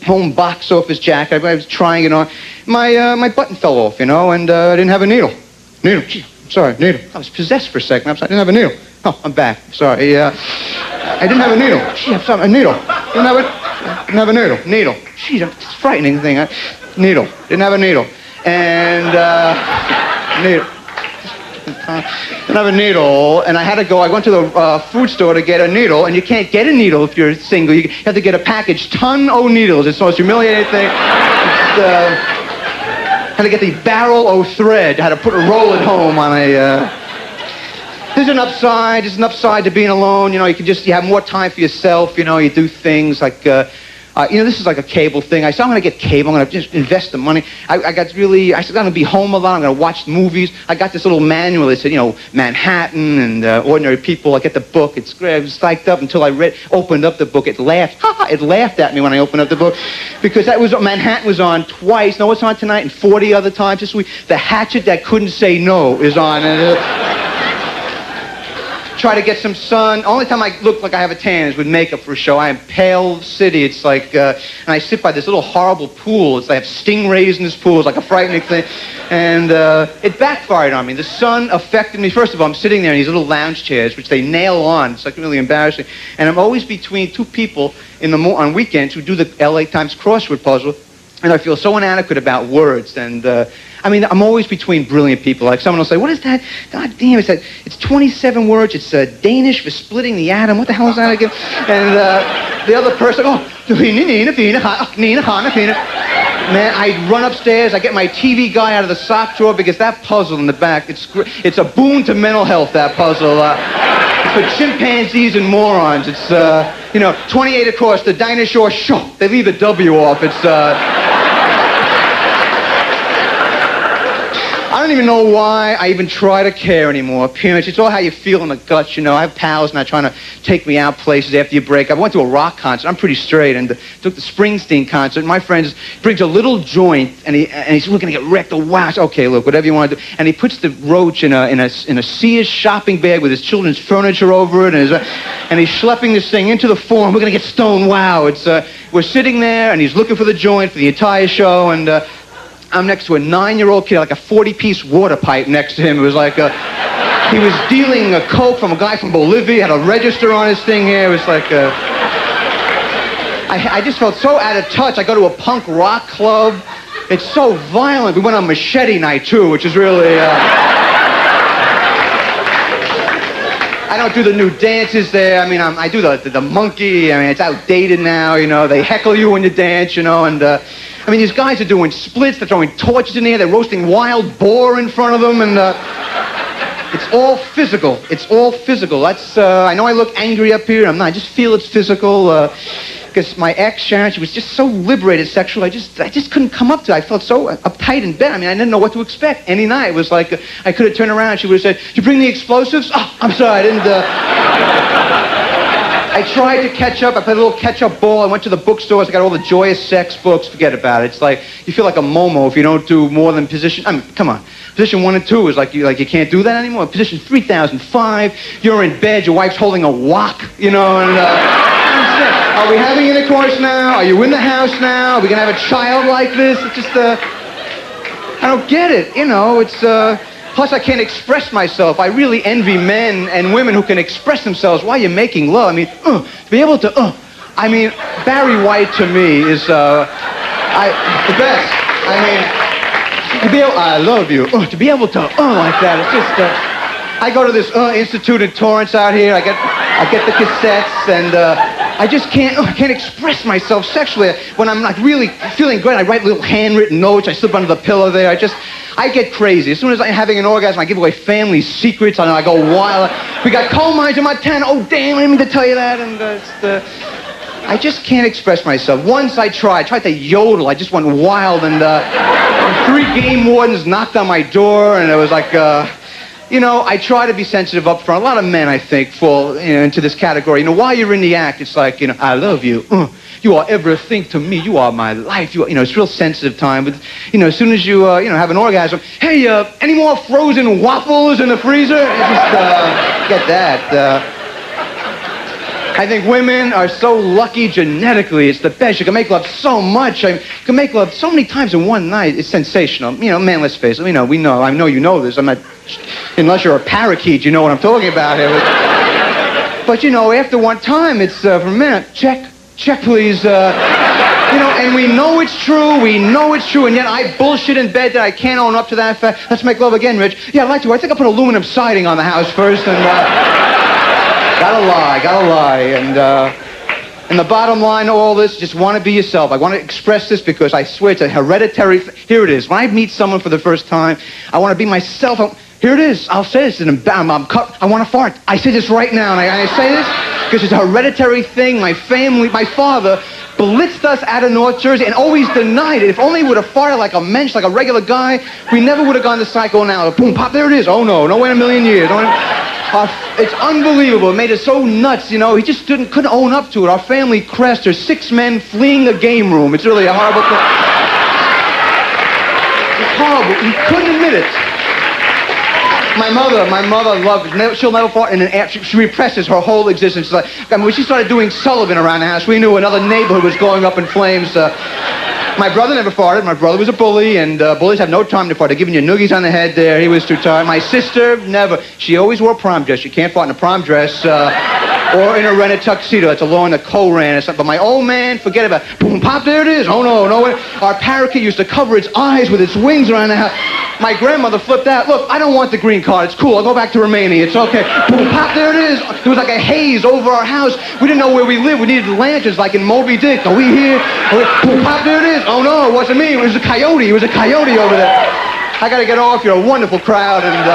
home box office jacket. I was trying it on. My button fell off. And I didn't have a needle. Gee, sorry, needle. I was possessed for a second. I didn't have a needle. Oh, I'm back. Sorry. I didn't have a needle. Gee, I'm sorry. A needle. Didn't have a needle. Needle. Gee, it's a frightening thing. Needle. Didn't have a needle. And, needle. Didn't have a needle. And I had to go. I went to the food store to get a needle. And you can't get a needle if you're single. You have to get a package. Ton o' needles. It's the most humiliating thing. Had to get the barrel o' thread. Had to roll it home on a... There's an upside to being alone. You have more time for yourself. You do things like, this is like a cable thing. I said, I'm going to get cable. I'm going to just invest the money. I said, I'm going to be home a lot. I'm going to watch movies. I got this little manual that said, Manhattan and Ordinary People. I get the book. It's great. I was psyched up until I opened up the book. It laughed. It laughed at me when I opened up the book because Manhattan was on twice. No, it's on tonight and 40 other times this week. The Hatchet That Couldn't Say No is on. Try to get some sun. Only time I look like I have a tan is with makeup for a show. I am pale city. It's like, and I sit by this little horrible pool. I have stingrays in this pool. It's like a frightening thing. And it backfired on me. The sun affected me. First of all, I'm sitting there in these little lounge chairs, which they nail on. It's like really embarrassing. And I'm always between two people on weekends who do the LA Times crossword puzzle. And I feel so inadequate about words. And, I'm always between brilliant people. Like someone will say, what is that? God damn, it's 27 words. It's Danish for splitting the atom. What the hell is that again? And the other person, man, I run upstairs. I get my TV guy out of the sock drawer because that puzzle in the back, it's a boon to mental health, that puzzle. It's for chimpanzees and morons. It's, 28 across the dinosaur, they leave the W off. It's, I don't even know why I even try to care anymore. Appearance, it's all how you feel in the guts, I have pals now trying to take me out places after you break up. I went to a rock concert. I'm pretty straight, and took the Springsteen concert. My friend brings a little joint, and he says, we're going to get wrecked. Oh, wow. Okay, look, whatever you want to do. And he puts the roach in a Sears shopping bag with his children's furniture over it, and he's schlepping this thing into the Forum. We're going to get stoned. Wow. It's we're sitting there, and he's looking for the joint for the entire show, and I'm next to a 9-year-old kid, like a 40-piece water pipe next to him. It was like he was dealing a coke from a guy from Bolivia, had a register on his thing here. It was like I just felt so out of touch. I go to a punk rock club. It's so violent. We went on Machete Night, too, which is really... I don't do the new dances there. I do the monkey. It's outdated now, They heckle you when you dance, and... these guys are doing splits, they're throwing torches in the air, they're roasting wild boar in front of them, and it's all physical. It's all physical. That's, I know I look angry up here, I'm not, I just feel it's physical, because my ex, Sharon, she was just so liberated sexually, I just couldn't come up to it. I felt so uptight in bed. I didn't know what to expect any night. It was like, I could have turned around, she would have said, did you bring the explosives? Oh, I'm sorry, I didn't, I tried to catch up. I played a little catch-up ball. I went to the bookstores. I got all the Joyous Sex books. Forget about it. It's like you feel like a Momo if you don't do more than position. I mean, come on. Position 1 and 2 is like you can't do that anymore. Position 3005, you're in bed. Your wife's holding a wok, you know. And are we having intercourse now? Are you in the house now? Are we gonna have a child like this? It's just I don't get it. You know, it's plus I can't express myself. I really envy men and women who can express themselves while you're making love. I mean, to be able to, I mean, Barry White to me is the best. I mean, to be able, I love you. To be able to, like that, it's just, I go to this Institute in Torrance out here. I get the cassettes, and I just can't express myself sexually. When I'm like really feeling great, I write little handwritten notes. I slip under the pillow there. I get crazy. As soon as I'm having an orgasm, I give away family secrets. I go wild. We got coal mines in Montana. Oh, damn, I didn't mean to tell you that. And I just can't express myself. Once I tried to yodel. I just went wild, and 3 game wardens knocked on my door, and it was like, you know, I try to be sensitive up front. A lot of men, I think, fall into this category. You know, while you're in the act, it's like, you know, I love you. You are everything to me. You are my life. You know, it's real sensitive time. But, you know, as soon as you, have an orgasm, hey, any more frozen waffles in the freezer? Just get that. I think women are so lucky genetically. It's the best. You can make love so much. You can make love so many times in one night. It's sensational. You know, man, let's face it. We know. I know you know this. I'm not, unless you're a parakeet, you know what I'm talking about here. But you know, after one time, it's for men. Check, please. You know, and we know it's true. And yet I bullshit in bed that I can't own up to that fact. Let's make love again, Rich. Yeah, I'd like to. I think I'll put aluminum siding on the house first, and gotta lie. And the bottom line of all this, just want to be yourself. I want to express this because I swear it's a hereditary. Here it is. When I meet someone for the first time, I want to be myself. Here it is. I'll say this, and I want to fart. I say this right now, and I say this because it's a hereditary thing. My family, my father blitzed us out of North Jersey and always denied it. If only he would have farted like a mensch, like a regular guy, we never would have gone to psychoanalysis. Boom, pop, there it is. Oh, no way in a million years. It's unbelievable. It made us so nuts, you know. He just couldn't own up to it. Our family crest. There's 6 men fleeing a game room. It's really a horrible thing. It's horrible. He couldn't admit it. My mother loved it. She'll never fart in an app. She represses her whole existence. Like, I mean, when she started doing Sullivan around the house, we knew another neighborhood was going up in flames. My brother never farted. My brother was a bully, and bullies have no time to fart. They're giving you noogies on the head there. He was too tired. My sister, never. She always wore a prom dress. You can't fart in a prom dress or in a rented tuxedo. That's a law in the Koran or something. But my old man, forget about it. Boom, pop, there it is. Oh, no. Our parakeet used to cover its eyes with its wings around the house. My grandmother flipped out. Look, I don't want the green card. It's cool. I'll go back to Romania. It's okay. Boom, pop, there it is. There was like a haze over our house. We didn't know where we lived. We needed lanterns like in Moby Dick. Are we here? Boom, pop, there it is. Oh, no, it wasn't me. It was a coyote. It was a coyote over there. I got to get off. You're a wonderful crowd, and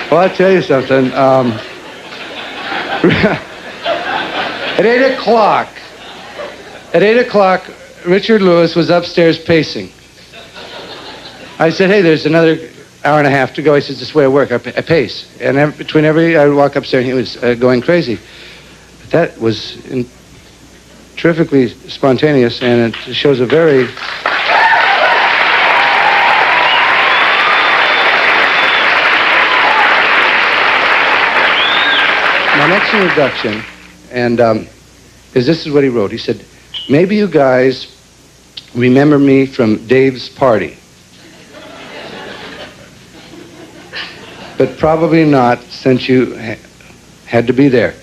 well, I'll tell you something. At 8 o'clock, Richard Lewis was upstairs pacing. I said, hey, there's another hour and a half to go. He says, this way I work. I pace. And I would walk upstairs, and he was going crazy. But that was terrifically spontaneous, and it shows a very... My next introduction, and this is what he wrote. He said, maybe you guys remember me from Dave's party. But probably not, since you had to be there.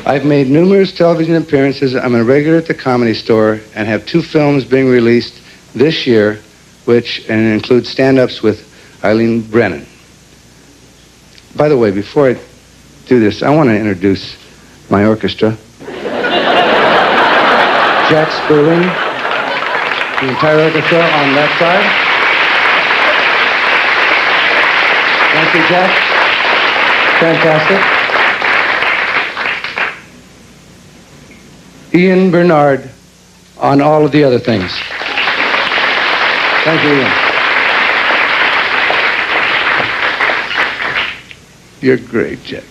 I've made numerous television appearances. I'm a regular at the Comedy Store and have 2 films being released this year, which include stand-ups with Eileen Brennan. By the way, before I do this, I want to introduce my orchestra. Jack Sperling, The entire orchestra on that side. Thank you, Jack. Fantastic. Ian Bernard on all of the other things. Thank you, Ian. You're great, Jack.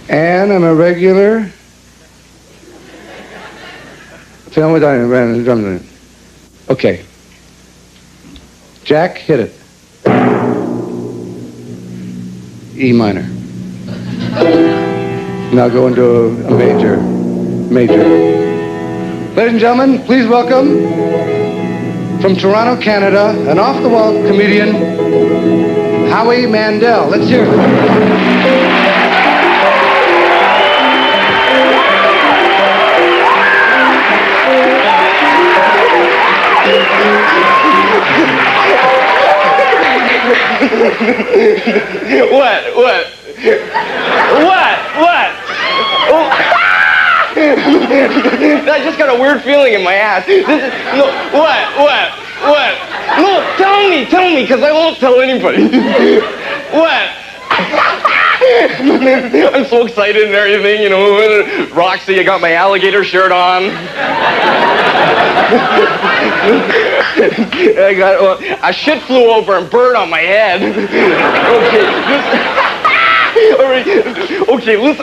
And I'm a regular film with drum. Okay. Jack, hit it. E minor. Now go into a major. Ladies and gentlemen, please welcome from Toronto, Canada, an off-the-wall comedian, Howie Mandell. Let's hear it. What? Oh. I just got a weird feeling in my ass. What? No, tell me, because I won't tell anybody. What? I'm so excited and everything, you know. Roxy, I got my alligator shirt on. I got a shit flew over and bird on my head.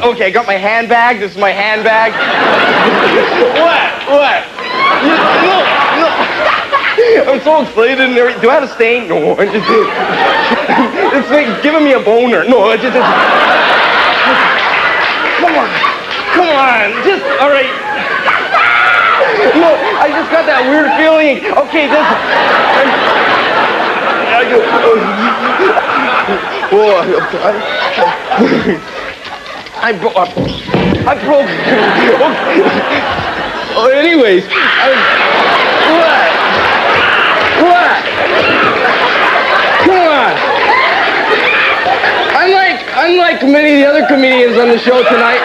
Okay, I got my handbag. This is my handbag. What? No. I'm so excited and everything. Do I have a stain? No. It's like giving me a boner. No, it's just. Come on. Just, all right. No, I just got that weird feeling. Okay, I broke. Oh, anyways, what? Come on. Unlike many of the other comedians on the show tonight.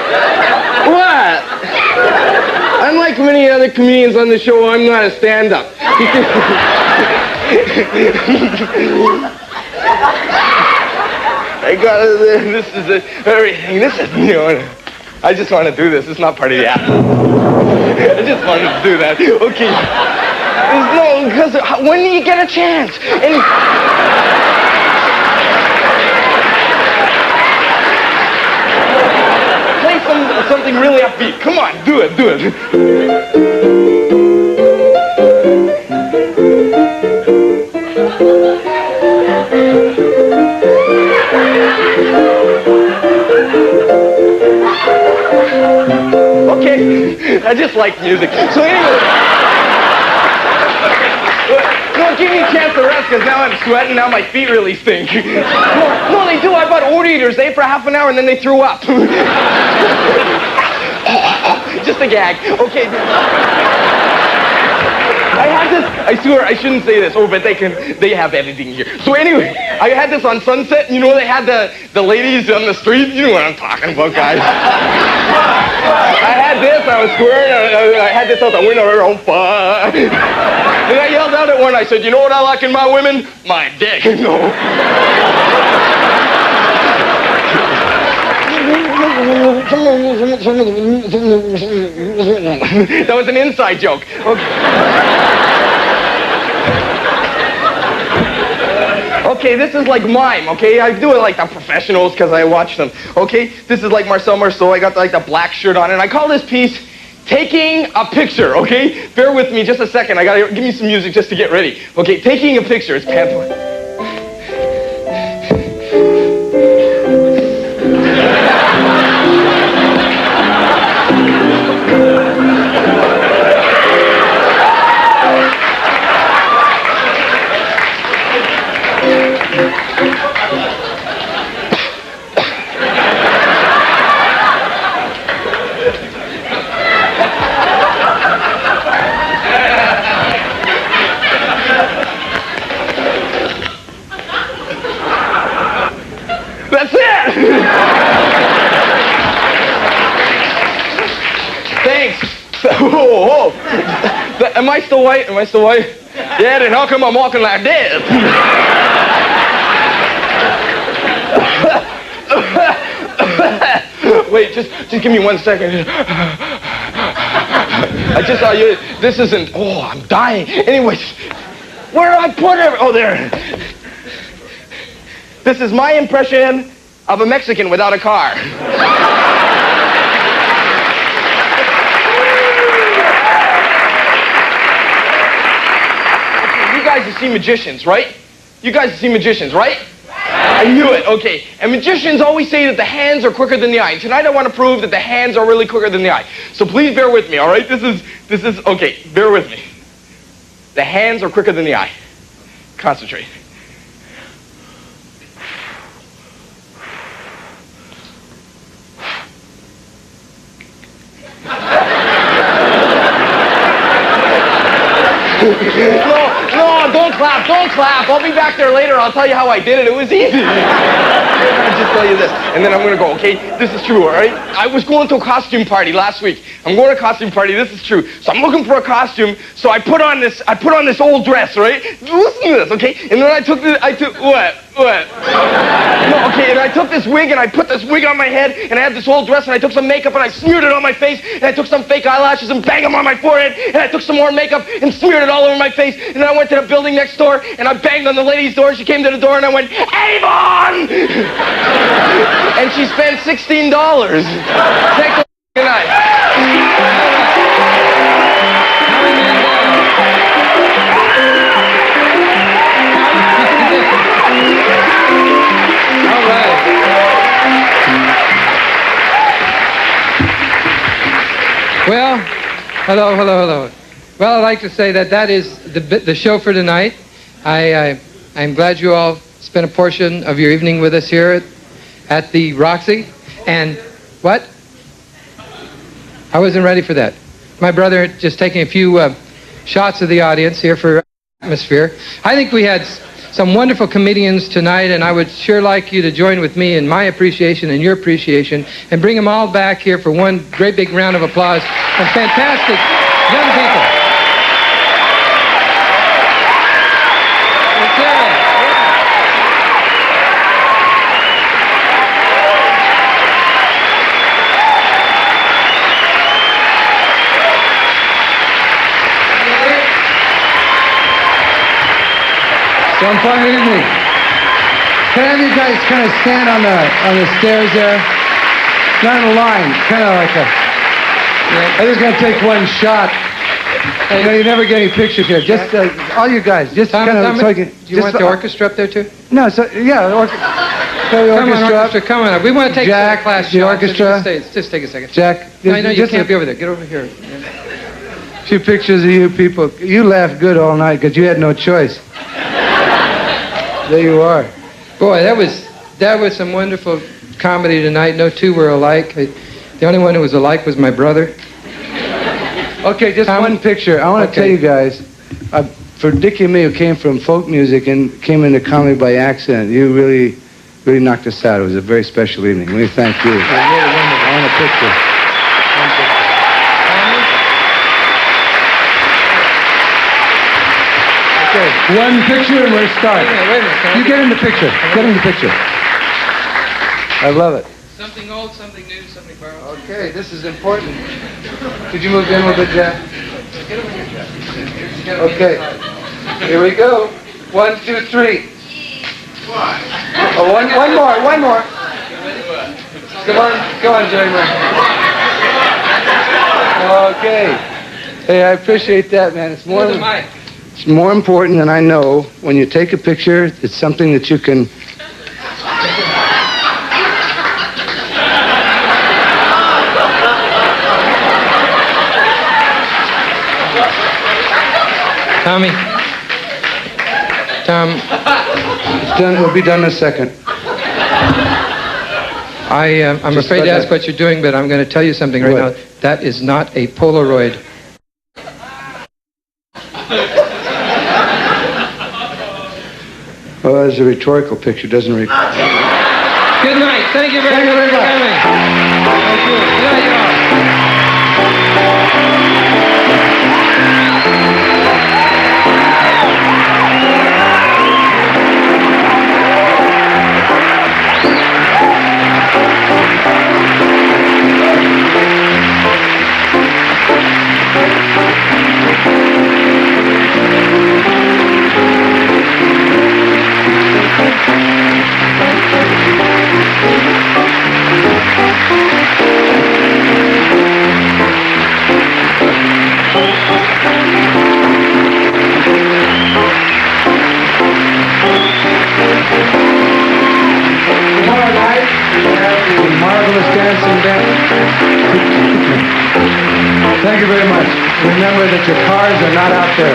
What? Unlike many other comedians on the show, I'm not a stand-up. This is everything. This is, you know, I just want to do this. It's not part of the act. I just wanted to do that. Okay. No, because when do you get a chance? Play something really upbeat. Come on, do it. Okay, I just like music. So anyway, no, give me a chance to rest because now I'm sweating. Now my feet really stink. No, they do. I bought oat eaters. They ate for half an hour and then they threw up. Just a gag. Okay. I had this, I swear I shouldn't say this, but they have editing here. So anyway, I had this on Sunset, and you know they had the ladies on the street? You know what I'm talking about, guys. I had this, I was squaring, I had this out the window, oh fuck. And I yelled out at one, I said, you know what I like in my women? My dick. No. That was an inside joke. Okay, this is like mime, okay? I do it like the professionals because I watch them, okay? This is like Marcel Marceau. I got like the black shirt on, and I call this piece Taking a Picture, okay? Bear with me just a second. I gotta give me some music just to get ready. Okay, Taking a Picture. It's pantomime. Oh. Am I still white? Am I still white? Yeah, then how come I'm walking like this? Wait, just give me 1 second. I just saw you. This isn't. Oh, I'm dying. Anyways, where did I put it? Oh, there. This is my impression of a Mexican without a car. You guys have seen magicians, right? You guys have seen magicians, right? I knew it. Okay. And magicians always say that the hands are quicker than the eye. And tonight I want to prove that the hands are really quicker than the eye. So please bear with me, all right? This is okay. Bear with me. The hands are quicker than the eye. Concentrate. No, don't clap. I'll be back there later. I'll tell you how I did it. It was easy. I'll just tell you this, and then I'm going to go, okay? This is true, all right? I was going to a costume party last week. I'm going to a costume party. This is true. So I'm looking for a costume. So I put on this old dress, right? Listen to this, okay? And then I took what? No, okay, and I took this wig, and I put this wig on my head, and I had this old dress, and I took some makeup, and I smeared it on my face, and I took some fake eyelashes and banged them on my forehead, and I took some more makeup and smeared it all over my face, and then I went to the building next door, and I banged on the lady's door. She came to the door, and I went, Avon! And she spent $16. Take the good night. Well, hello. Well, I'd like to say that is the show for tonight. I'm glad you all spent a portion of your evening with us here at the Roxy. And what? I wasn't ready for that. My brother just taking a few shots of the audience here for atmosphere. I think we had some wonderful comedians tonight, and I would sure like you to join with me in my appreciation and your appreciation and bring them all back here for one great big round of applause from fantastic young people. Some fun evening. Can I have you guys kind of stand on the stairs there? Not in a line, kind of like a... I'm just going to take one shot. You know, you never get any pictures here. Just all you guys, just kind of... So do you want the orchestra up there too? No, so yeah, the orchestra. Come on up. We want to take Jack, a class the shot. orchestra. Just take a second. Jack. I know you can't be over there. Get over here. A few pictures of you people. You laughed good all night because you had no choice. There you are. Boy, that was some wonderful comedy tonight. No two were alike. The only one who was alike was my brother. Okay, just one picture. I want to tell you guys, for Dickie and me, who came from folk music and came into comedy by accident, you really knocked us out. It was a very special evening. We thank you. It was really wonderful. I want a picture. Okay, one picture and we'll start. Wait a minute. You get in the picture. Get in the picture. I love it. Something old, something new, something borrowed. Okay, this is important. Could you move in a little bit, Jack? Get over here, Jeff. Okay. Here we go. 1, 2, 3. Oh, one more. Come on, Jerry. Okay. Hey, I appreciate that, man. It's more important than I know. When you take a picture, it's something that you can... Tom. It's done. It'll be done in a second. I'm afraid to ask what you're doing, but I'm going to tell you something right now. That is not a Polaroid. Well, that's a rhetorical picture. Doesn't require. Good night. Thank you very much for coming. Thank you. Good night, y'all. Tomorrow night, we have the marvelous dancing band. Thank you very much. Remember that your cars are not out there.